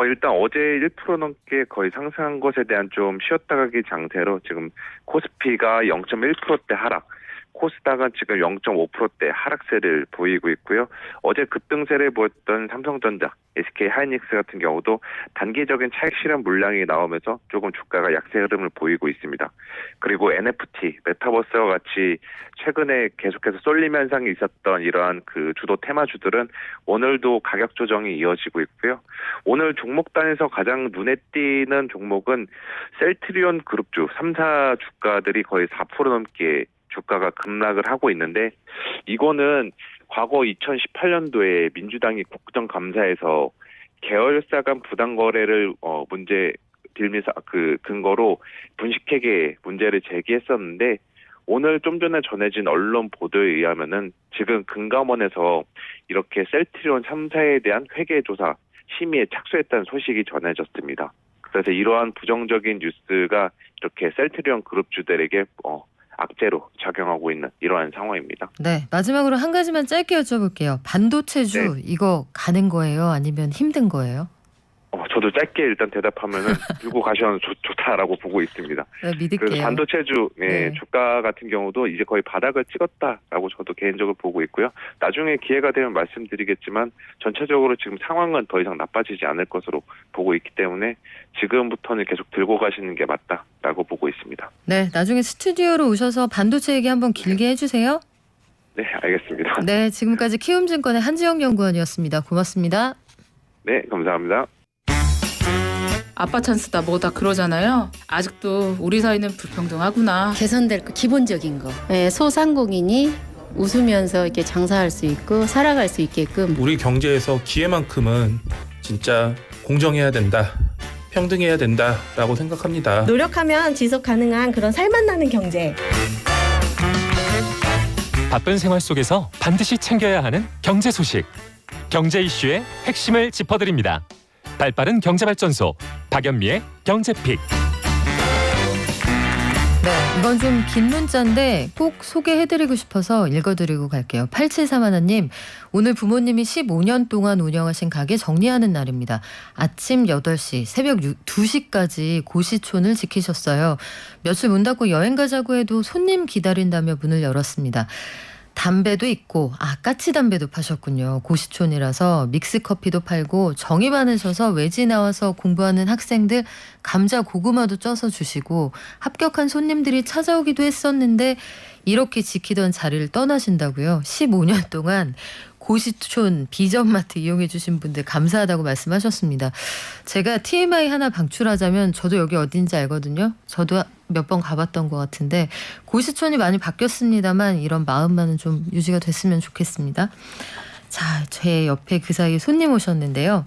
일단 어제 1% 넘게 거의 상승한 것에 대한 좀 쉬었다 가기 장세로 지금 코스피가 0.1%대 하락, 코스닥은 지금 0.5%대 하락세를 보이고 있고요. 어제 급등세를 보였던 삼성전자, SK 하이닉스 같은 경우도 단기적인 차익 실현 물량이 나오면서 조금 주가가 약세 흐름을 보이고 있습니다. 그리고 NFT, 메타버스와 같이 최근에 계속해서 쏠림 현상이 있었던 이러한 그 주도 테마주들은 오늘도 가격 조정이 이어지고 있고요. 오늘 종목단에서 가장 눈에 띄는 종목은 셀트리온 그룹주 3사 주가들이 거의 4% 넘게 주가가 급락을 하고 있는데, 이거는 과거 2018년도에 민주당이 국정감사에서 계열사 간 부당 거래를 문제 빌미사 그 근거로 분식회계 문제를 제기했었는데, 오늘 좀 전에 전해진 언론 보도에 의하면은 지금 금감원에서 이렇게 셀트리온 3사에 대한 회계 조사 심의에 착수했다는 소식이 전해졌습니다. 그래서 이러한 부정적인 뉴스가 이렇게 셀트리온 그룹주들에게 악재로 작용하고 있는 이러한 상황입니다. 네, 마지막으로 한 가지만 짧게 여쭤볼게요. 반도체주 이거 가는 거예요? 아니면 힘든 거예요? 저도 짧게 일단 대답하면은 들고 가셔도 좋다라고 보고 있습니다. 네, 믿을게요. 그래서 반도체주 네. 주가 같은 경우도 이제 거의 바닥을 찍었다라고 저도 개인적으로 보고 있고요. 나중에 기회가 되면 말씀드리겠지만 전체적으로 지금 상황은 더 이상 나빠지지 않을 것으로 보고 있기 때문에 지금부터는 계속 들고 가시는 게 맞다라고 보고 있습니다. 네, 나중에 스튜디오로 오셔서 반도체 얘기 한번 길게 해주세요. 네, 알겠습니다. 네, 지금까지 키움증권의 한지영 연구원이었습니다. 고맙습니다. 네, 감사합니다. 아빠 찬스다 뭐다 그러잖아요. 아직도 우리 사이는 불평등하구나. 개선될 거 기본적인 거. 소상공인이 웃으면서 이렇게 장사할 수 있고 살아갈 수 있게끔. 우리 경제에서 기회만큼은 진짜 공정해야 된다, 평등해야 된다라고 생각합니다. 노력하면 지속 가능한 그런 살맛 나는 경제. 바쁜 생활 속에서 반드시 챙겨야 하는 경제 소식. 경제 이슈의 핵심을 짚어드립니다. 발빠른 경제발전소 박연미의 경제픽. 네, 이건 좀 긴 문자인데 꼭 소개해드리고 싶어서 읽어드리고 갈게요. 8731님, 오늘 부모님이 15년 동안 운영하신 가게 정리하는 날입니다. 아침 8시, 새벽 2시까지 고시촌을 지키셨어요. 며칠 문 닫고 여행 가자고 해도 손님 기다린다며 문을 열었습니다. 담배도 있고 까치 담배도 파셨군요. 고시촌이라서 믹스커피도 팔고 정이 많으셔서 외지 나와서 공부하는 학생들 감자 고구마도 쪄서 주시고 합격한 손님들이 찾아오기도 했었는데 이렇게 지키던 자리를 떠나신다고요. 15년 동안 고시촌 비전마트 이용해 주신 분들 감사하다고 말씀하셨습니다. 제가 TMI 하나 방출하자면 저도 여기 어딘지 알거든요. 저도 몇 번 가봤던 것 같은데 고시촌이 많이 바뀌었습니다만 이런 마음만은 좀 유지가 됐으면 좋겠습니다. 자, 제 옆에 그 사이에 손님 오셨는데요.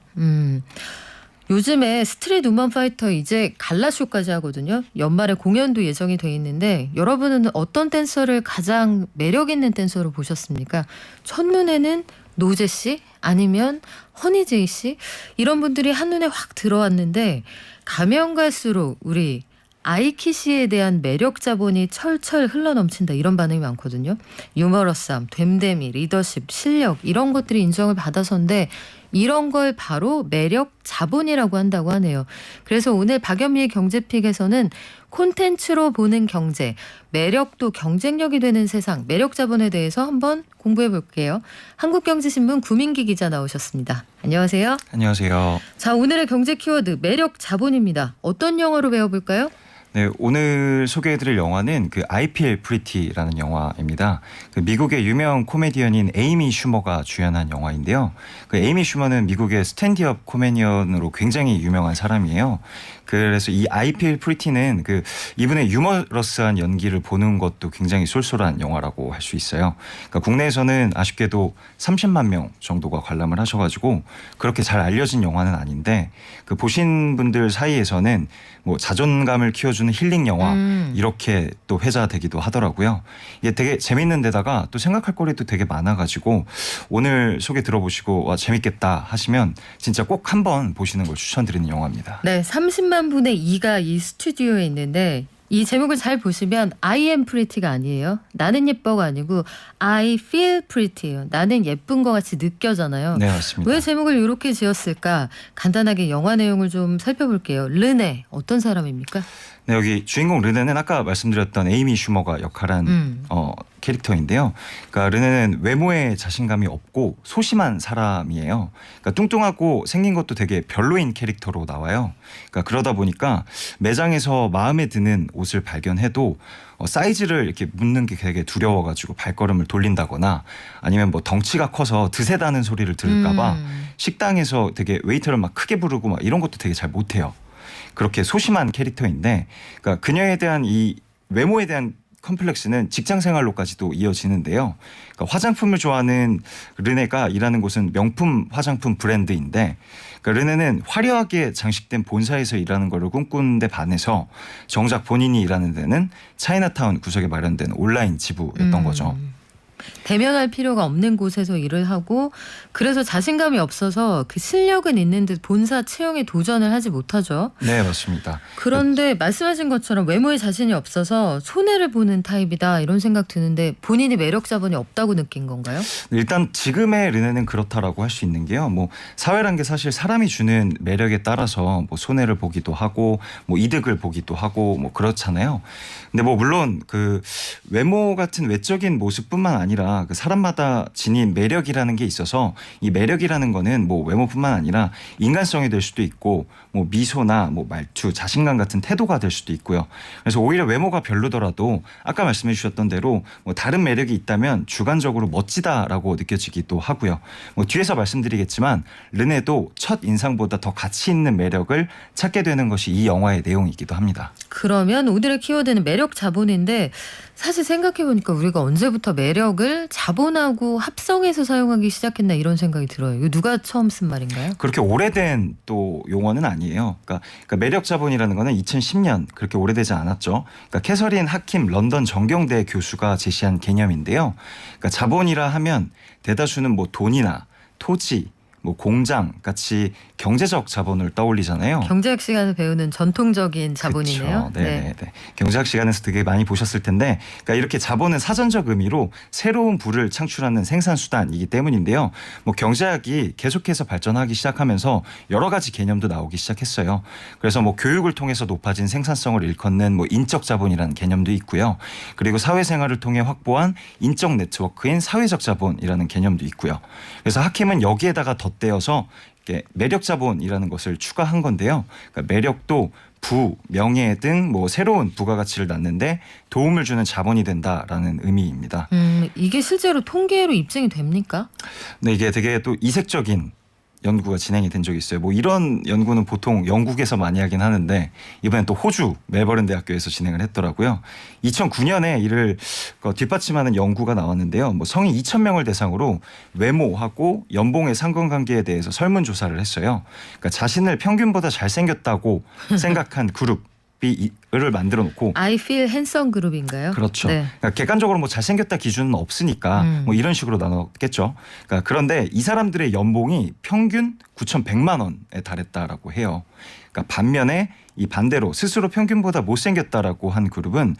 요즘에 스트릿 우먼 파이터 이제 갈라쇼까지 하거든요. 연말에 공연도 예정이 돼 있는데 여러분은 어떤 댄서를 가장 매력 있는 댄서로 보셨습니까? 첫눈에는 노제 씨 아니면 허니제이 씨 이런 분들이 한눈에 확 들어왔는데 가면 갈수록 우리 아이키 씨에 대한 매력 자본이 철철 흘러넘친다 이런 반응이 많거든요. 유머러스함, 됨됨이, 리더십, 실력 이런 것들이 인정을 받아서인데 이런 걸 바로 매력 자본이라고 한다고 하네요. 그래서 오늘 박연미의 경제픽에서는 콘텐츠로 보는 경제, 매력도 경쟁력이 되는 세상, 매력 자본에 대해서 한번 공부해 볼게요. 한국경제신문 구민기 기자 나오셨습니다. 안녕하세요. 안녕하세요. 자, 오늘의 경제 키워드 매력 자본입니다. 어떤 영어로 배워볼까요? 네, 오늘 소개해드릴 영화는 그 I Feel Pretty라는 영화입니다. 그 미국의 유명 코미디언인 에이미 슈머가 주연한 영화인데요. 그 에이미 슈머는 미국의 스탠디업 코미디언으로 굉장히 유명한 사람이에요. 그래서 이 I Feel Pretty는 그 이분의 유머러스한 연기를 보는 것도 굉장히 쏠쏠한 영화라고 할 수 있어요. 그러니까 국내에서는 아쉽게도 30만 명 정도가 관람을 하셔가지고 그렇게 잘 알려진 영화는 아닌데 그 보신 분들 사이에서는 뭐 자존감을 키워주는 힐링 영화 이렇게 또 회자되기도 하더라고요. 이게 되게 재밌는 데다가 또 생각할 거리도 되게 많아가지고 오늘 소개 들어보시고 와 재밌겠다 하시면 진짜 꼭 한번 보시는 걸 추천드리는 영화입니다. 네, 30만 분의 2가 이 스튜디오에 있는데 이 제목을 잘 보시면 I am pretty가 아니에요. 나는 예뻐가 아니고 I feel pretty예요. 나는 예쁜 것 같이 느껴잖아요. 네, 맞습니다. 왜 제목을 이렇게 지었을까? 간단하게 영화 내용을 좀 살펴볼게요. 르네 어떤 사람입니까? 네, 여기 주인공 르네는 아까 말씀드렸던 에이미 슈머가 역할한 캐릭터인데요. 그러니까 르네는 외모에 자신감이 없고 소심한 사람이에요. 그러니까 뚱뚱하고 생긴 것도 되게 별로인 캐릭터로 나와요. 그러니까 그러다 보니까 매장에서 마음에 드는 옷을 발견해도 사이즈를 이렇게 묻는 게 되게 두려워가지고 발걸음을 돌린다거나 아니면 뭐 덩치가 커서 드세다는 소리를 들을까봐 식당에서 되게 웨이터를 막 크게 부르고 막 이런 것도 되게 잘 못해요. 그렇게 소심한 캐릭터인데, 그러니까 그녀에 대한 이 외모에 대한 컴플렉스는 직장 생활로까지도 이어지는데요. 그러니까 화장품을 좋아하는 르네가 일하는 곳은 명품 화장품 브랜드인데, 그러니까 르네는 화려하게 장식된 본사에서 일하는 것을 꿈꾸는데 반해서 정작 본인이 일하는 데는 차이나타운 구석에 마련된 온라인 지부였던 거죠. 대면할 필요가 없는 곳에서 일을 하고 그래서 자신감이 없어서 그 실력은 있는 듯 본사 채용에 도전을 하지 못하죠. 네, 맞습니다. 그런데 말씀하신 것처럼 외모에 자신이 없어서 손해를 보는 타입이다 이런 생각 드는데 본인이 매력 자본이 없다고 느낀 건가요? 일단 지금의 르네는 그렇다라고 할 수 있는 게요. 뭐 사회란 게 사실 사람이 주는 매력에 따라서 뭐 손해를 보기도 하고 뭐 이득을 보기도 하고 뭐 그렇잖아요. 근데 뭐 물론 그 외모 같은 외적인 모습뿐만 아니라 그 사람마다 지닌 매력이라는 게 있어서 이 매력이라는 거는 뭐 외모뿐만 아니라 인간성이 될 수도 있고 뭐 미소나 뭐 말투, 자신감 같은 태도가 될 수도 있고요. 그래서 오히려 외모가 별로더라도 아까 말씀해 주셨던 대로 뭐 다른 매력이 있다면 주관적으로 멋지다라고 느껴지기도 하고요. 뭐 뒤에서 말씀드리겠지만 르네도 첫 인상보다 더 가치 있는 매력을 찾게 되는 것이 이 영화의 내용이기도 합니다. 그러면 오늘의 키워드는 매력 자본인데 사실 생각해보니까 우리가 언제부터 매력을 자본하고 합성해서 사용하기 시작했나 이런 생각이 들어요. 이거 누가 처음 쓴 말인가요? 그렇게 오래된 또 용어는 아니에요. 그러니까 매력 자본이라는 거는 2010년 그렇게 오래되지 않았죠. 그러니까 캐서린 하킴 런던 정경대 교수가 제시한 개념인데요. 그러니까 자본이라 하면 대다수는 뭐 돈이나 토지, 뭐 공장 같이 경제적 자본을 떠올리잖아요. 경제학 시간에 배우는 전통적인 자본이네요. 그렇죠. 네. 경제학 시간에서 되게 많이 보셨을 텐데, 그러니까 이렇게 자본은 사전적 의미로 새로운 부를 창출하는 생산 수단이기 때문인데요. 뭐 경제학이 계속해서 발전하기 시작하면서 여러 가지 개념도 나오기 시작했어요. 그래서 뭐 교육을 통해서 높아진 생산성을 일컫는 뭐 인적 자본이라는 개념도 있고요. 그리고 사회생활을 통해 확보한 인적 네트워크인 사회적 자본이라는 개념도 있고요. 그래서 하킴은 여기에다가 덧대어서 매력 자본이라는 것을 추가한 건데요. 그러니까 매력도 부, 명예 등 뭐 새로운 부가가치를 낳는데 도움을 주는 자본이 된다라는 의미입니다. 이게 실제로 통계로 입증이 됩니까? 네, 이게 되게 또 이색적인 연구가 진행이 된 적이 있어요. 뭐 이런 연구는 보통 영국에서 많이 하긴 하는데 이번엔 또 호주 멜버른 대학교에서 진행을 했더라고요. 2009년에 이를 뒷받침하는 연구가 나왔는데요. 뭐 성인 2,000명을 대상으로 외모하고 연봉의 상관관계에 대해서 설문조사를 했어요. 그러니까 자신을 평균보다 잘생겼다고 생각한 그룹 를 만들어 놓고 I feel handsome 그룹인가요? 그렇죠. 네. 그러니까 객관적으로 뭐 잘생겼다 기준은 없으니까 뭐 이런 식으로 나눴겠죠. 그러니까 그런데 이 사람들의 연봉이 평균 9,100만 원에 달했다라고 해요. 그러니까 반면에 이 반대로 스스로 평균보다 못생겼다라고 한 그룹은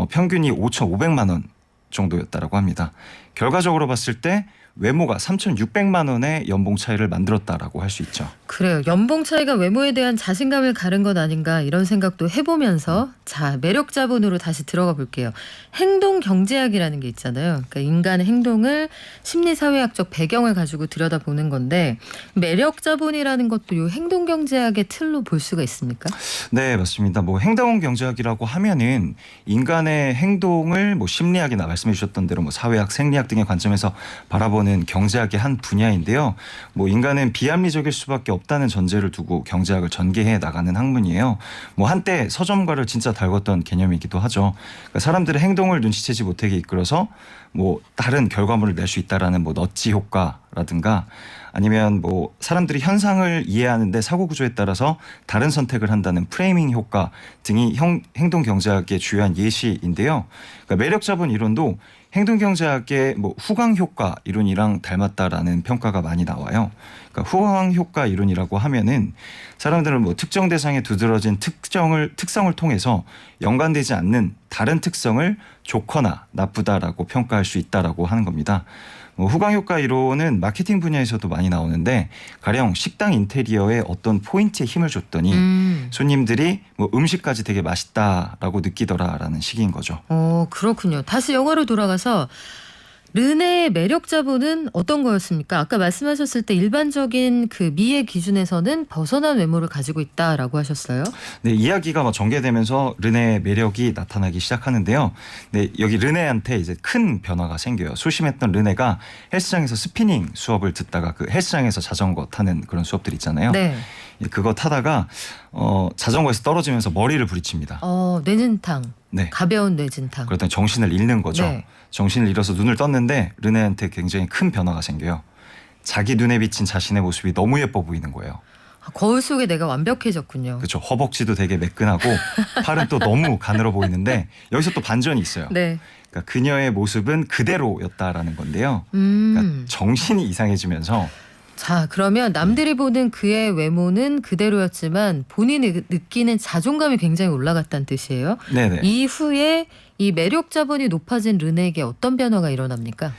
평균이 5,500만 원 정도였다라고 합니다. 결과적으로 봤을 때 외모가 3,600만 원의 연봉 차이를 만들었다라고 할 수 있죠. 그래요. 연봉 차이가 외모에 대한 자신감을 가른 것 아닌가 이런 생각도 해보면서 자 매력 자본으로 다시 들어가 볼게요. 행동 경제학이라는 게 있잖아요. 그러니까 인간의 행동을 심리사회학적 배경을 가지고 들여다보는 건데 매력 자본이라는 것도 이 행동 경제학의 틀로 볼 수가 있습니까? 네, 맞습니다. 뭐 행동 경제학이라고 하면은 인간의 행동을 뭐 심리학이나 말씀해 주셨던 대로 뭐 사회학, 생리학 등의 관점에서 바라보는 경제학의 한 분야인데요. 뭐 인간은 비합리적일 수밖에 없다는 전제를 두고 경제학을 전개해 나가는 학문이에요. 뭐 한때 서점가를 진짜 달궜던 개념이기도 하죠. 그러니까 사람들의 행동을 눈치채지 못하게 이끌어서 뭐 다른 결과물을 낼 수 있다라는 뭐 너치 효과라고 있다라든가 아니면 뭐 사람들이 현상을 이해하는데 사고 구조에 따라서 다른 선택을 한다는 프레이밍 효과 등이 행동 경제학의 주요한 예시인데요. 그러니까 매력 자본 이론도 행동 경제학의 뭐 후광 효과 이론이랑 닮았다라는 평가가 많이 나와요. 그러니까 후광 효과 이론이라고 하면은 사람들은 뭐 특정 대상에 두드러진 특성을 통해서 연관되지 않는 다른 특성을 좋거나 나쁘다라고 평가할 수 있다라고 하는 겁니다. 후광 효과 이론은 마케팅 분야에서도 많이 나오는데 가령 식당 인테리어에 어떤 포인트에 힘을 줬더니 손님들이 뭐 음식까지 되게 맛있다라고 느끼더라라는 식인 거죠. 그렇군요. 다시 영화로 돌아가서 르네의 매력 자본은 어떤 거였습니까? 아까 말씀하셨을 때 일반적인 그 미의 기준에서는 벗어난 외모를 가지고 있다라고 하셨어요. 네, 이야기가 뭐 전개되면서 르네의 매력이 나타나기 시작하는데요. 네, 여기 르네한테 이제 큰 변화가 생겨요. 소심했던 르네가 헬스장에서 스피닝 수업을 듣다가 그 헬스장에서 자전거 타는 그런 수업들 있잖아요. 네. 그거 타다가 자전거에서 떨어지면서 머리를 부딪힙니다. 뇌진탕. 네. 가벼운 뇌진탕. 그러더니 정신을 잃는 거죠. 네. 정신을 잃어서 눈을 떴는데 르네한테 굉장히 큰 변화가 생겨요. 자기 눈에 비친 자신의 모습이 너무 예뻐 보이는 거예요. 거울 속에 내가 완벽해졌군요. 그렇죠. 허벅지도 되게 매끈하고 팔은 또 너무 가늘어 보이는데 여기서 또 반전이 있어요. 네. 그러니까 그녀의 모습은 그대로였다라는 건데요. 그러니까 정신이 이상해지면서 자, 그러면 남들이 보는 그의 외모는 그대로였지만 본인이 느끼는 자존감이 굉장히 올라갔다는 뜻이에요. 네네. 이후에 이 매력 자본이 높아진 르네에게 어떤 변화가 일어납니까?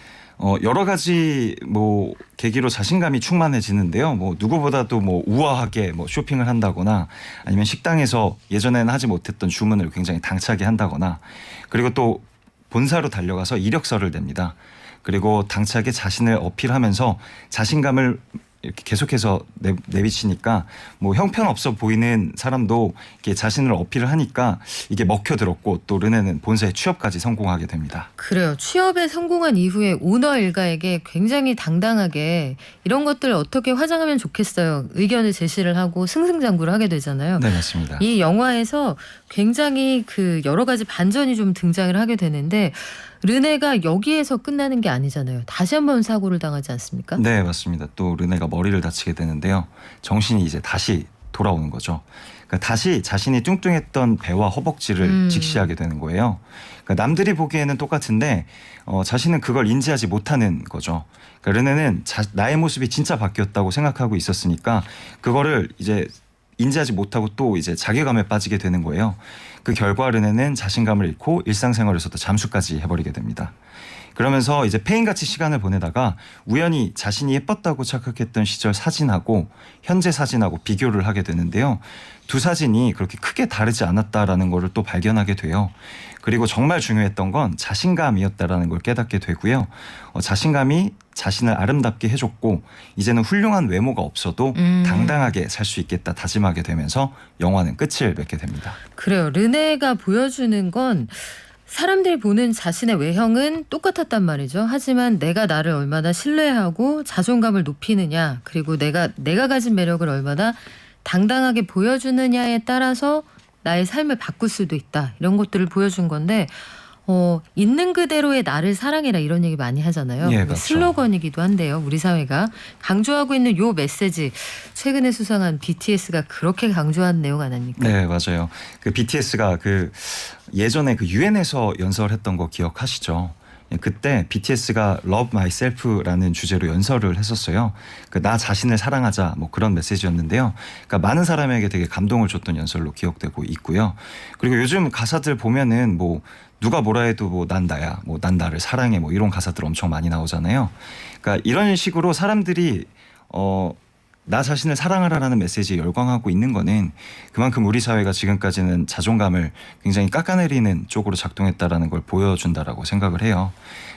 여러 가지 뭐 계기로 자신감이 충만해지는데요. 뭐 누구보다도 뭐 우아하게 뭐 쇼핑을 한다거나 아니면 식당에서 예전에는 하지 못했던 주문을 굉장히 당차게 한다거나 그리고 또 본사로 달려가서 이력서를 냅니다. 그리고 당차게 자신을 어필하면서 자신감을 이렇게 계속해서 내비치니까 뭐 형편없어 보이는 사람도 이렇게 자신을 어필을 하니까 이게 먹혀들었고 또 르네는 본사에 취업까지 성공하게 됩니다. 그래요. 취업에 성공한 이후에 오너 일가에게 굉장히 당당하게 이런 것들 어떻게 화장하면 좋겠어요. 의견을 제시를 하고 승승장구를 하게 되잖아요. 네, 맞습니다. 이 영화에서 굉장히 그 여러 가지 반전이 좀 등장을 하게 되는데 르네가 여기에서 끝나는 게 아니잖아요. 다시 한번 사고를 당하지 않습니까? 네, 맞습니다. 또 르네가 머리를 다치게 되는데요. 정신이 이제 다시 돌아오는 거죠. 그러니까 다시 자신이 뚱뚱했던 배와 허벅지를 직시하게 되는 거예요. 그러니까 남들이 보기에는 똑같은데 자신은 그걸 인지하지 못하는 거죠. 그러니까 르네는 나의 모습이 진짜 바뀌었다고 생각하고 있었으니까 그거를 이제 인지하지 못하고 또 이제 자괴감에 빠지게 되는 거예요. 그 결과 르네는 자신감을 잃고 일상생활에서도 잠수까지 해버리게 됩니다. 그러면서 이제 페인같이 시간을 보내다가 우연히 자신이 예뻤다고 착각했던 시절 사진하고 현재 사진하고 비교를 하게 되는데요. 두 사진이 그렇게 크게 다르지 않았다라는 것을 또 발견하게 돼요. 그리고 정말 중요했던 건 자신감이었다라는 걸 깨닫게 되고요. 자신감이 자신을 아름답게 해줬고 이제는 훌륭한 외모가 없어도 당당하게 살 수 있겠다 다짐하게 되면서 영화는 끝을 맺게 됩니다. 그래요. 르네가 보여주는 건 사람들이 보는 자신의 외형은 똑같았단 말이죠. 하지만 내가 나를 얼마나 신뢰하고 자존감을 높이느냐 그리고 내가 가진 매력을 얼마나 당당하게 보여주느냐에 따라서 나의 삶을 바꿀 수도 있다. 이런 것들을 보여준 건데 있는 그대로의 나를 사랑해라 이런 얘기 많이 하잖아요. 예, 그렇죠. 슬로건이기도 한데요. 우리 사회가 강조하고 있는 요 메시지 최근에 수상한 BTS가 그렇게 강조한 내용 아닙니까? 네, 맞아요. 그 BTS가 그 예전에 그 유엔에서 연설했던 거 기억하시죠? 그때 BTS가 Love Myself라는 주제로 연설을 했었어요. 그 나 자신을 사랑하자 뭐 그런 메시지였는데요. 그러니까 많은 사람에게 되게 감동을 줬던 연설로 기억되고 있고요. 그리고 요즘 가사들 보면은 뭐 누가 뭐라 해도 뭐 난 나야, 뭐 난 나를 사랑해, 뭐 이런 가사들 엄청 많이 나오잖아요. 그러니까 이런 식으로 사람들이 나 자신을 사랑하라라는 메시지에 열광하고 있는 거는 그만큼 우리 사회가 지금까지는 자존감을 굉장히 깎아내리는 쪽으로 작동했다라는 걸 보여준다라고 생각을 해요.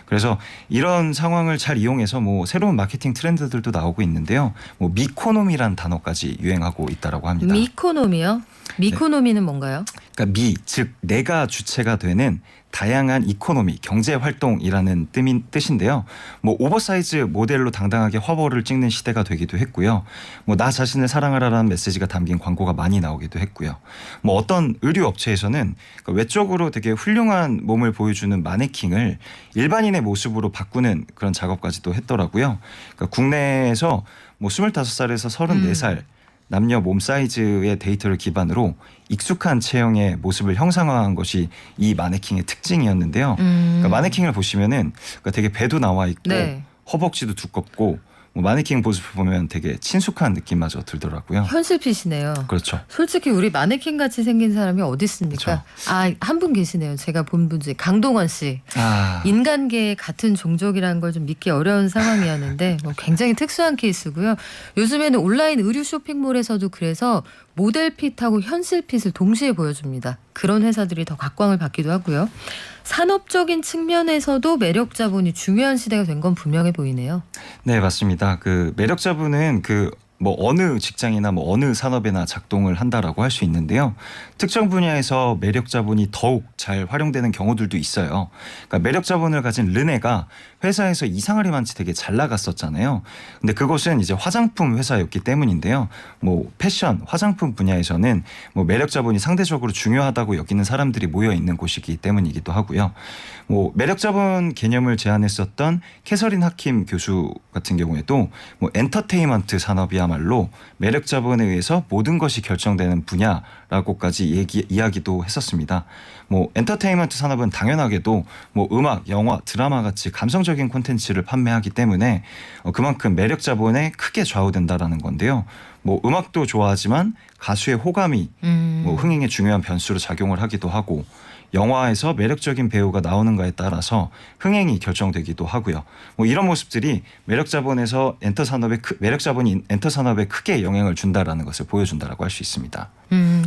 그래서 이런 상황을 잘 이용해서 뭐 새로운 마케팅 트렌드들도 나오고 있는데요. 뭐 미코노미란 단어까지 유행하고 있다라고 합니다. 미코노미요? 미코노미는 네. 뭔가요? 그러니까 즉 내가 주체가 되는 다양한 이코노미, 경제 활동이라는 뜻인데요. 뭐 오버사이즈 모델로 당당하게 화보를 찍는 시대가 되기도 했고요. 뭐 나 자신을 사랑하라는 메시지가 담긴 광고가 많이 나오기도 했고요. 뭐 어떤 의류 업체에서는 외적으로 되게 훌륭한 몸을 보여주는 마네킹을 일반인의 일반인의 모습으로 바꾸는 그런 작업까지도 했더라고요. 그러니까 국내에서 뭐 25살에서 34살 남녀 몸 사이즈의 데이터를 기반으로 익숙한 체형의 모습을 형상화한 것이 이 마네킹의 특징이었는데요. 그러니까 마네킹을 보시면은 그러니까 되게 배도 나와 있고 네. 허벅지도 두껍고 뭐 마네킹 모습을 보면 되게 친숙한 느낌마저 들더라고요. 현실핏이네요. 그렇죠. 솔직히 우리 마네킹 같이 생긴 사람이 어디 있습니까? 아, 한 분 계시네요. 제가 본 분 중에 강동원 씨. 인간계의 같은 종족이라는 걸 좀 믿기 어려운 상황이었는데 뭐 굉장히 특수한 케이스고요. 요즘에는 온라인 의류 쇼핑몰에서도 그래서 모델핏하고 현실핏을 동시에 보여줍니다. 그런 회사들이 더 각광을 받기도 하고요. 산업적인 측면에서도 매력 자본이 중요한 시대가 된 건 분명해 보이네요. 네, 맞습니다. 그 매력 자본은 그 뭐 어느 직장이나 뭐 어느 산업에나 작동을 한다라고 할 수 있는데요. 특정 분야에서 매력 자본이 더욱 잘 활용되는 경우들도 있어요. 그러니까 매력 자본을 가진 르네가 회사에서 이상하리만치 되게 잘 나갔었잖아요. 근데 그것은 이제 화장품 회사였기 때문인데요. 뭐 패션, 화장품 분야에서는 뭐 매력 자본이 상대적으로 중요하다고 여기는 사람들이 모여 있는 곳이기 때문이기도 하고요. 뭐 매력 자본 개념을 제안했었던 캐서린 하킴 교수 같은 경우에도 뭐 엔터테인먼트 산업이야말로 매력 자본에 의해서 모든 것이 결정되는 분야라고까지 이야기도 했었습니다. 뭐 엔터테인먼트 산업은 당연하게도 뭐 음악, 영화, 드라마 같이 감성적인 콘텐츠를 판매하기 때문에 그만큼 매력 자본에 크게 좌우된다라는 건데요. 뭐 음악도 좋아하지만 가수의 호감이 뭐 흥행에 중요한 변수로 작용을 하기도 하고 영화에서 매력적인 배우가 나오는가에 따라서 흥행이 결정되기도 하고요. 뭐 이런 모습들이 매력 자본이 엔터 산업에 크게 영향을 준다라는 것을 보여준다라고 할 수 있습니다.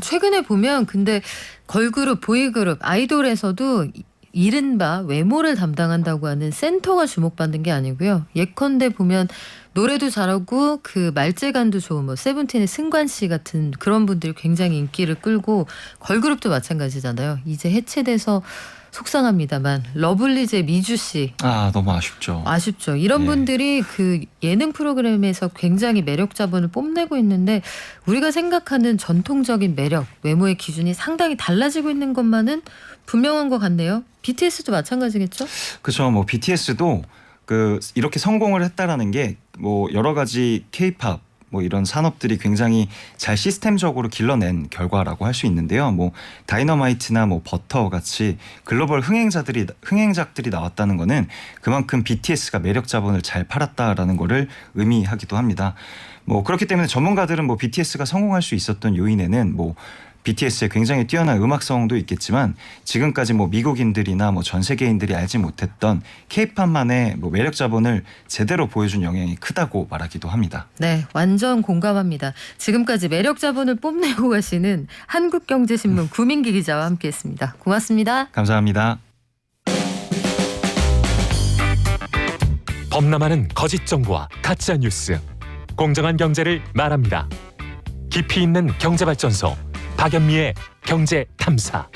최근에 보면 근데 걸그룹, 보이그룹, 아이돌에서도 이른바 외모를 담당한다고 하는 센터가 주목받는 게 아니고요. 예컨대 보면 노래도 잘하고 그 말재간도 좋은 뭐 세븐틴의 승관 씨 같은 그런 분들이 굉장히 인기를 끌고 걸그룹도 마찬가지잖아요. 이제 해체돼서 속상합니다만 러블리즈의 미주 씨. 아, 너무 아쉽죠. 아쉽죠. 이런 분들이 그 예능 프로그램에서 굉장히 매력 자본을 뽐내고 있는데 우리가 생각하는 전통적인 매력, 외모의 기준이 상당히 달라지고 있는 것만은 분명한 것 같네요. BTS도 마찬가지겠죠? 그렇죠. 뭐 BTS도 그 이렇게 성공을 했다라는 게 뭐 여러 가지 K-팝 뭐 이런 산업들이 굉장히 잘 시스템적으로 길러낸 결과라고 할 수 있는데요. 뭐 다이너마이트나 뭐 버터 같이 글로벌 흥행작들이 나왔다는 거는 그만큼 BTS가 매력 자본을 잘 팔았다라는 거를 의미하기도 합니다. 뭐 그렇기 때문에 전문가들은 뭐 BTS가 성공할 수 있었던 요인에는 뭐 BTS의 굉장히 뛰어난 음악성도 있겠지만 지금까지 뭐 미국인들이나 뭐 전 세계인들이 알지 못했던 K-팝만의 뭐 매력 자본을 제대로 보여준 영향이 크다고 말하기도 합니다. 네, 완전 공감합니다. 지금까지 매력 자본을 뽐내고 가시는 한국경제신문 구민기 기자와 함께했습니다. 고맙습니다. 감사합니다. 범람하는 거짓 정보와 가짜 뉴스, 공정한 경제를 말합니다. 깊이 있는 경제발전소 박연미의 경제탐사.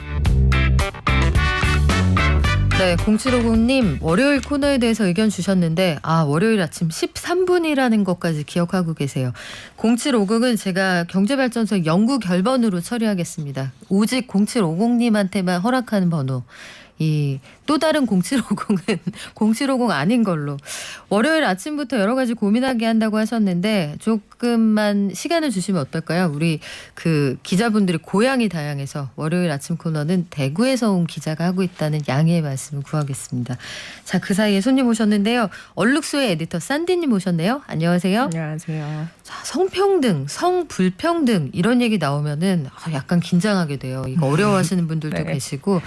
네, 0750님 월요일 코너에 대해서 의견 주셨는데 월요일 아침 13분이라는 것까지 기억하고 계세요. 0750은 제가 경제발전소 연구 결번으로 처리하겠습니다. 오직 0750님한테만 허락하는 번호. 이 또 다른 0750은 0750 아닌 걸로. 월요일 아침부터 여러 가지 고민하게 한다고 하셨는데 조금만 시간을 주시면 어떨까요? 우리 그 기자분들이 고향이 다양해서 월요일 아침 코너는 대구에서 온 기자가 하고 있다는 양해의 말씀을 구하겠습니다. 자, 그 사이에 손님 오셨는데요. 얼룩소의 에디터 산디님 오셨네요. 안녕하세요. 안녕하세요. 자, 성평등, 성불평등 이런 얘기 나오면은 약간 긴장하게 돼요. 이거 어려워하시는 분들도 네. 계시고.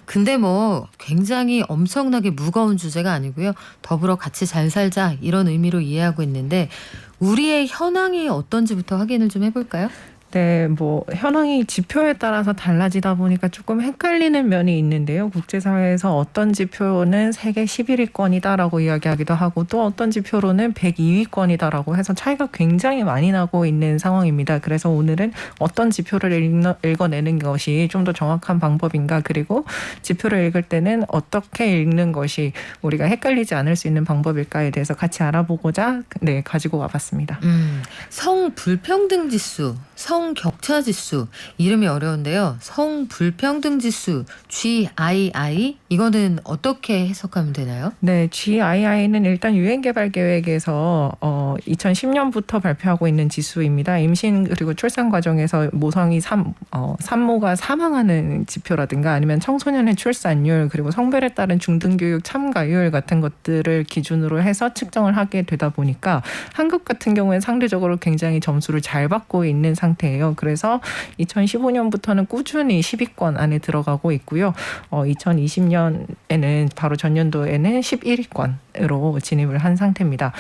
근데 뭐 굉장히 엄청나게 무거운 주제가 아니고요. 더불어 같이 잘 살자 이런 의미로 이해하고 있는데 우리의 현황이 어떤지부터 확인을 좀 해볼까요? 네, 뭐 현황이 지표에 따라서 달라지다 보니까 조금 헷갈리는 면이 있는데요. 국제사회에서 어떤 지표는 세계 11위권이다라고 이야기하기도 하고 또 어떤 지표로는 102위권이다라고 해서 차이가 굉장히 많이 나고 있는 상황입니다. 그래서 오늘은 어떤 지표를 읽어내는 것이 좀 더 정확한 방법인가, 그리고 지표를 읽을 때는 어떻게 읽는 것이 우리가 헷갈리지 않을 수 있는 방법일까에 대해서 같이 알아보고자 가지고 와봤습니다. 성불평등 지수, 성격차 지수, 이름이 어려운데요. 성불평등 지수, GII, 이거는 어떻게 해석하면 되나요? 네, GII는 일단 유엔개발계획에서 2010년부터 발표하고 있는 지수입니다. 임신 그리고 출산 과정에서 모성이 산모가 사망하는 지표라든가 아니면 청소년의 출산율 그리고 성별에 따른 중등교육 참가율 같은 것들을 기준으로 해서 측정을 하게 되다 보니까 한국 같은 경우에 상대적으로 굉장히 점수를 잘 받고 있는 상태예요. 그래서 2015년부터는 꾸준히 10위권 안에 들어가고 있고요. 2020년에는 바로 전년도에는 11위권으로 진입을 한 상태입니다.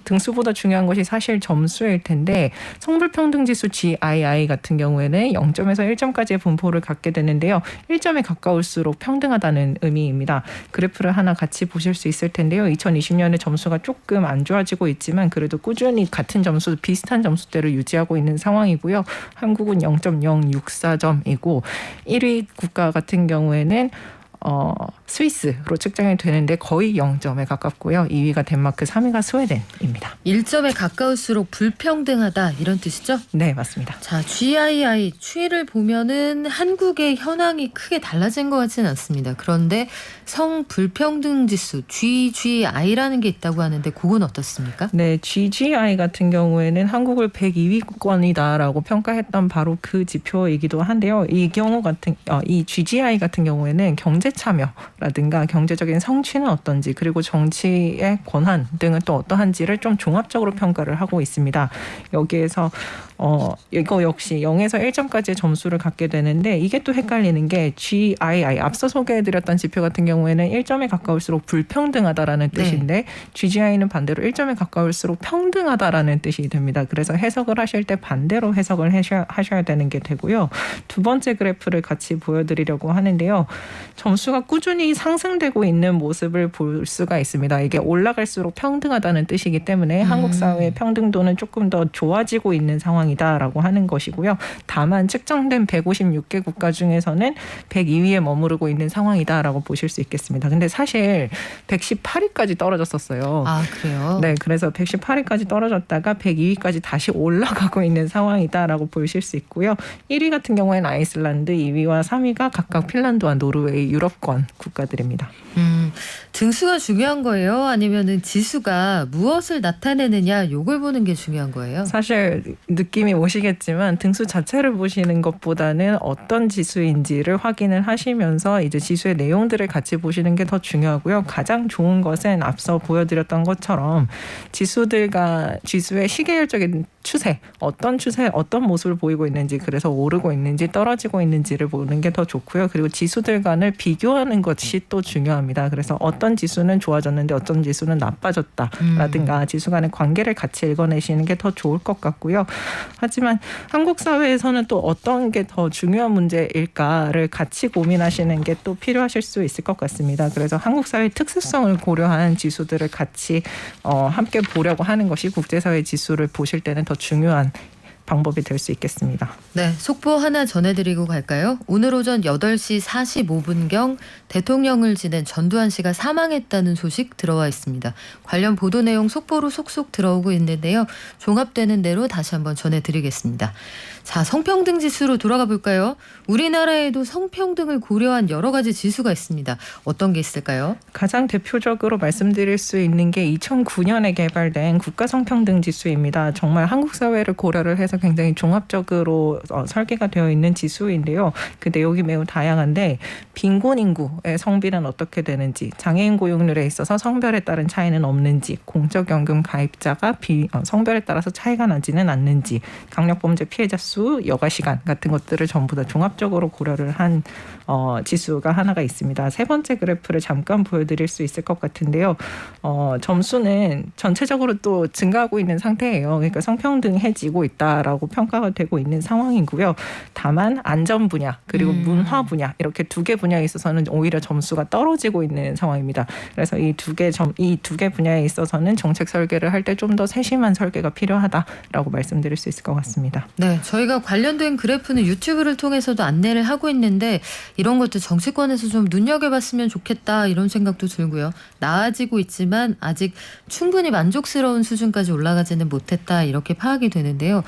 등수보다 중요한 것이 사실 점수일 텐데 성불평등 지수 GII 같은 경우에는 0점에서 1점까지의 분포를 갖게 되는데요. 1점에 가까울수록 평등하다는 의미입니다. 그래프를 하나 같이 보실 수 있을 텐데요. 2020년에 점수가 조금 안 좋아지고 있지만 그래도 꾸준히 같은 점수, 비슷한 점수대를 유지하고 있는 상황이고요. 한국은 0.064점이고 1위 국가 같은 경우에는 스위스로 측정이 되는데 거의 0점에 가깝고요. 2위가 덴마크, 3위가 스웨덴입니다. 1점에 가까울수록 불평등하다 이런 뜻이죠? 네, 맞습니다. 자, GII 추이를 보면은 한국의 현황이 크게 달라진 것 같지는 않습니다. 그런데 성불평등 지수 GGI라는 게 있다고 하는데 그건 어떻습니까? 네, GGI 같은 경우에는 한국을 102위권이다라고 평가했던 바로 그 지표이기도 한데요. 이 GGI 같은 경우에는 경제 참여라든가 경제적인 성취는 어떤지 그리고 정치의 권한 등은 또 어떠한지를 좀 종합적으로 평가를 하고 있습니다. 여기에서 이거 역시 0에서 1점까지의 점수를 갖게 되는데 이게 또 헷갈리는 게 GII 앞서 소개해드렸던 지표 같은 경우에는 1점에 가까울수록 불평등하다라는 뜻인데 GGI는 반대로 1점에 가까울수록 평등하다라는 뜻이 됩니다. 그래서 해석을 하실 때 반대로 해석을 하셔야 되는 게 되고요. 두 번째 그래프를 같이 보여드리려고 하는데요. 점수가 꾸준히 상승되고 있는 모습을 볼 수가 있습니다. 이게 올라갈수록 평등하다는 뜻이기 때문에 한국 사회의 평등도는 조금 더 좋아지고 있는 상황이다라고 하는 것이고요. 다만 측정된 156개 국가 중에서는 102위에 머무르고 있는 상황이다라고 보실 수 있겠습니다. 근데 사실 118위까지 떨어졌었어요. 아, 그래요? 네, 그래서 118위까지 떨어졌다가 102위까지 다시 올라가고 있는 상황이다라고 보실 수 있고요. 1위 같은 경우에는 아이슬란드, 2위와 3위가 각각 핀란드와 노르웨이, 유럽권 국가들입니다. 등수가 중요한 거예요? 아니면은 지수가 무엇을 나타내느냐 요걸 보는 게 중요한 거예요? 사실 느낌이 오시겠지만 등수 자체를 보시는 것보다는 어떤 지수인지를 확인을 하시면서 이제 지수의 내용들을 같이 보시는 게 더 중요하고요. 가장 좋은 것은 앞서 보여드렸던 것처럼 지수의 시계열적인 추세, 어떤 모습을 보이고 있는지, 그래서 오르고 있는지 떨어지고 있는지를 보는 게 더 좋고요. 그리고 지수들 간을 비교하는 것이 또 중요합니다. 그래서 어떤 지수는 좋아졌는데 어떤 지수는 나빠졌다라든가 지수 간의 관계를 같이 읽어내시는 게 더 좋을 것 같고요. 하지만 한국 사회에서는 또 어떤 게 더 중요한 문제일까를 같이 고민하시는 게 또 필요하실 수 있을 것 같습니다. 그래서 한국 사회의 특수성을 고려한 지수들을 같이 함께 보려고 하는 것이 국제사회 지수를 보실 때는 더 중요한 방법이 될 수 있겠습니다. 네, 속보 하나 전해드리고 갈까요? 오늘 오전 8시 45분경 대통령을 지낸 전두환 씨가 사망했다는 소식 들어와 있습니다. 관련 보도 내용 속보로 속속 들어오고 있는데요. 종합되는 대로 다시 한번 전해드리겠습니다. 자, 성평등 지수로 돌아가 볼까요? 우리나라에도 성평등을 고려한 여러 가지 지수가 있습니다. 어떤 게 있을까요? 가장 대표적으로 말씀드릴 수 있는 게 2009년에 개발된 국가 성평등 지수입니다. 정말 한국 사회를 고려를 해서 굉장히 종합적으로 설계가 되어 있는 지수인데요. 그 내용이 매우 다양한데 빈곤 인구의 성비는 어떻게 되는지, 장애인 고용률에 있어서 성별에 따른 차이는 없는지, 공적연금 가입자가 성별에 따라서 차이가 나지는 않는지, 강력범죄 피해자 수, 여가 시간 같은 것들을 전부 다 종합적으로 고려를 한 지수가 하나가 있습니다. 세 번째 그래프를 잠깐 보여드릴 수 있을 것 같은데요. 점수는 전체적으로 또 증가하고 있는 상태예요. 그러니까 성평등해지고 있다라고 평가가 되고 있는 상황이고요. 다만 안전 분야 그리고 문화 분야 이렇게 두 개 분야에 있어서는 오히려 점수가 떨어지고 있는 상황입니다. 그래서 이 두 개 분야에 있어서는 정책 설계를 할 때 좀 더 세심한 설계가 필요하다라고 말씀드릴 수 있을 것 같습니다. 네, 저희가 관련된 그래프는 유튜브를 통해서도 안내를 하고 있는데 이런 것도 정치권에서 좀 눈여겨봤으면 좋겠다 이런 생각도 들고요. 나아지고 있지만 아직 충분히 만족스러운 수준까지 올라가지는 못했다 이렇게 파악이 되는데요.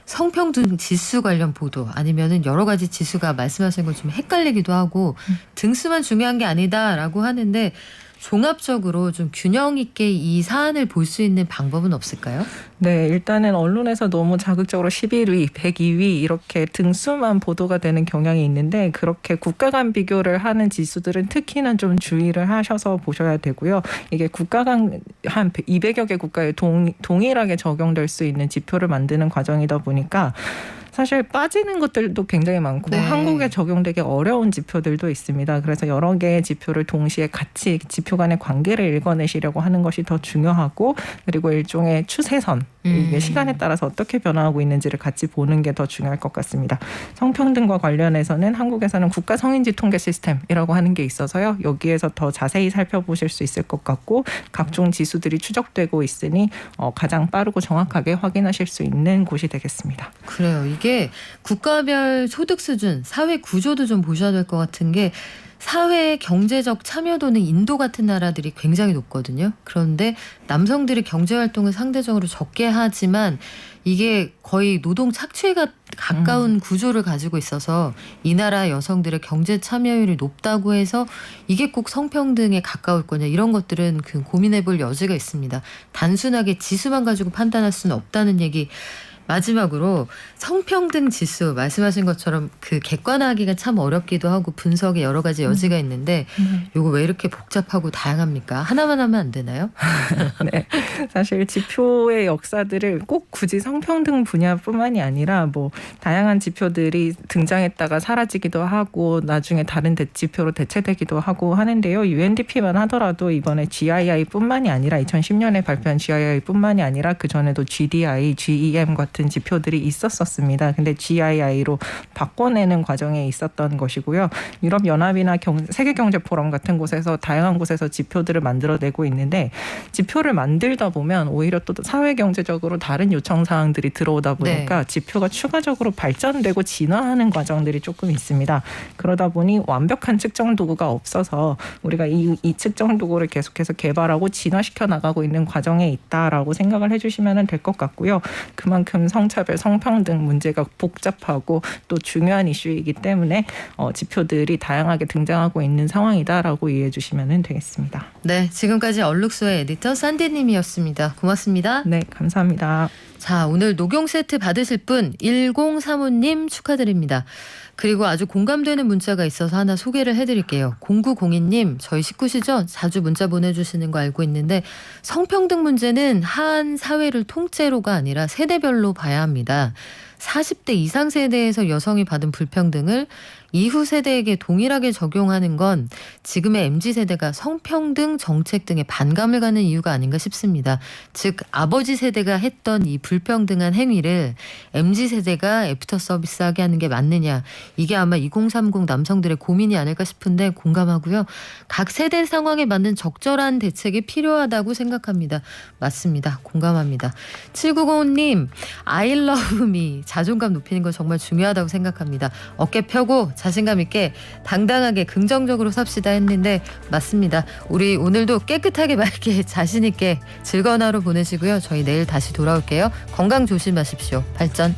성평등 지수 관련 보도 아니면은 여러 가지 지수가 말씀하신 것 좀 헷갈리기도 하고 등수만 중요한 게 아니다라고 하는데 종합적으로 좀 균형 있게 이 사안을 볼 수 있는 방법은 없을까요? 네, 일단은 언론에서 너무 자극적으로 11위, 102위 이렇게 등수만 보도가 되는 경향이 있는데 그렇게 국가 간 비교를 하는 지수들은 특히나 좀 주의를 하셔서 보셔야 되고요. 이게 국가 간 한 200여 개 국가에 동일하게 적용될 수 있는 지표를 만드는 과정이다 보니까 사실 빠지는 것들도 굉장히 많고 네. 한국에 적용되기 어려운 지표들도 있습니다. 그래서 여러 개의 지표를 동시에 같이 지표 간의 관계를 읽어내시려고 하는 것이 더 중요하고 그리고 일종의 추세선 이게 시간에 따라서 어떻게 변화하고 있는지를 같이 보는 게 더 중요할 것 같습니다. 성평등과 관련해서는 한국에서는 국가 성인지 통계 시스템이라고 하는 게 있어서요. 여기에서 더 자세히 살펴보실 수 있을 것 같고 각종 지수들이 추적되고 있으니 가장 빠르고 정확하게 확인하실 수 있는 곳이 되겠습니다. 그래요. 이게 국가별 소득 수준, 사회 구조도 좀 보셔야 될 것 같은 게 사회 경제적 참여도는 인도 같은 나라들이 굉장히 높거든요. 그런데 남성들이 경제활동을 상대적으로 적게 하지만 이게 거의 노동 착취가 가까운 구조를 가지고 있어서 이 나라 여성들의 경제 참여율이 높다고 해서 이게 꼭 성평등에 가까울 거냐 이런 것들은 그 고민해 볼 여지가 있습니다. 단순하게 지수만 가지고 판단할 수는 없다는 얘기. 마지막으로 성평등 지수 말씀하신 것처럼 그 객관화하기가 참 어렵기도 하고 분석에 여러 가지 여지가 있는데 요거 왜 이렇게 복잡하고 다양합니까? 하나만 하면 안 되나요? 네, 사실 지표의 역사들을 꼭 굳이 성평등 분야뿐만이 아니라 뭐 다양한 지표들이 등장했다가 사라지기도 하고 나중에 다른 지표로 대체되기도 하고 하는데요. UNDP만 하더라도 이번에 GII뿐만이 아니라 2010년에 발표한 GII뿐만이 아니라 그 전에도 GDI, GEM 같은 지표들이 있었습니다. 근데 GII로 바꿔내는 과정에 있었던 것이고요. 유럽연합이나 세계경제포럼 같은 곳에서 다양한 곳에서 지표들을 만들어내고 있는데 지표를 만들다 보면 오히려 또 사회경제적으로 다른 요청사항들이 들어오다 보니까 지표가 추가적으로 발전되고 진화하는 과정들이 조금 있습니다. 그러다 보니 완벽한 측정 도구가 없어서 우리가 이 측정 도구를 계속해서 개발하고 진화시켜 나가고 있는 과정에 있다라고 생각을 해주시면 될 것 같고요. 그만큼 성차별, 성평등 문제가 복잡하고 또 중요한 이슈이기 때문에 지표들이 다양하게 등장하고 있는 상황이다라고 이해해 주시면 되겠습니다. 네, 지금까지 얼룩소의 에디터 산디님이었습니다. 고맙습니다. 네, 감사합니다. 자, 오늘 녹용 세트 받으실 분 1035님 축하드립니다. 그리고 아주 공감되는 문자가 있어서 하나 소개를 해드릴게요. 0902님, 저희 식구시죠? 자주 문자 보내주시는 거 알고 있는데 성평등 문제는 한 사회를 통째로가 아니라 세대별로 봐야 합니다. 40대 이상 세대에서 여성이 받은 불평등을 이후 세대에게 동일하게 적용하는 건 지금의 MZ세대가 성평등 정책 등에 반감을 갖는 이유가 아닌가 싶습니다. 즉 아버지 세대가 했던 이 불평등한 행위를 MZ세대가 애프터 서비스하게 하는 게 맞느냐. 이게 아마 2030 남성들의 고민이 아닐까 싶은데 공감하고요. 각 세대 상황에 맞는 적절한 대책이 필요하다고 생각합니다. 맞습니다. 공감합니다. 7905님 I love me 자존감 높이는 거 정말 중요하다고 생각합니다. 어깨 펴고 자신감 있게 당당하게 긍정적으로 삽시다 했는데 맞습니다. 우리 오늘도 깨끗하게 맑게 자신 있게 즐거운 하루 보내시고요. 저희 내일 다시 돌아올게요. 건강 조심하십시오. 발전.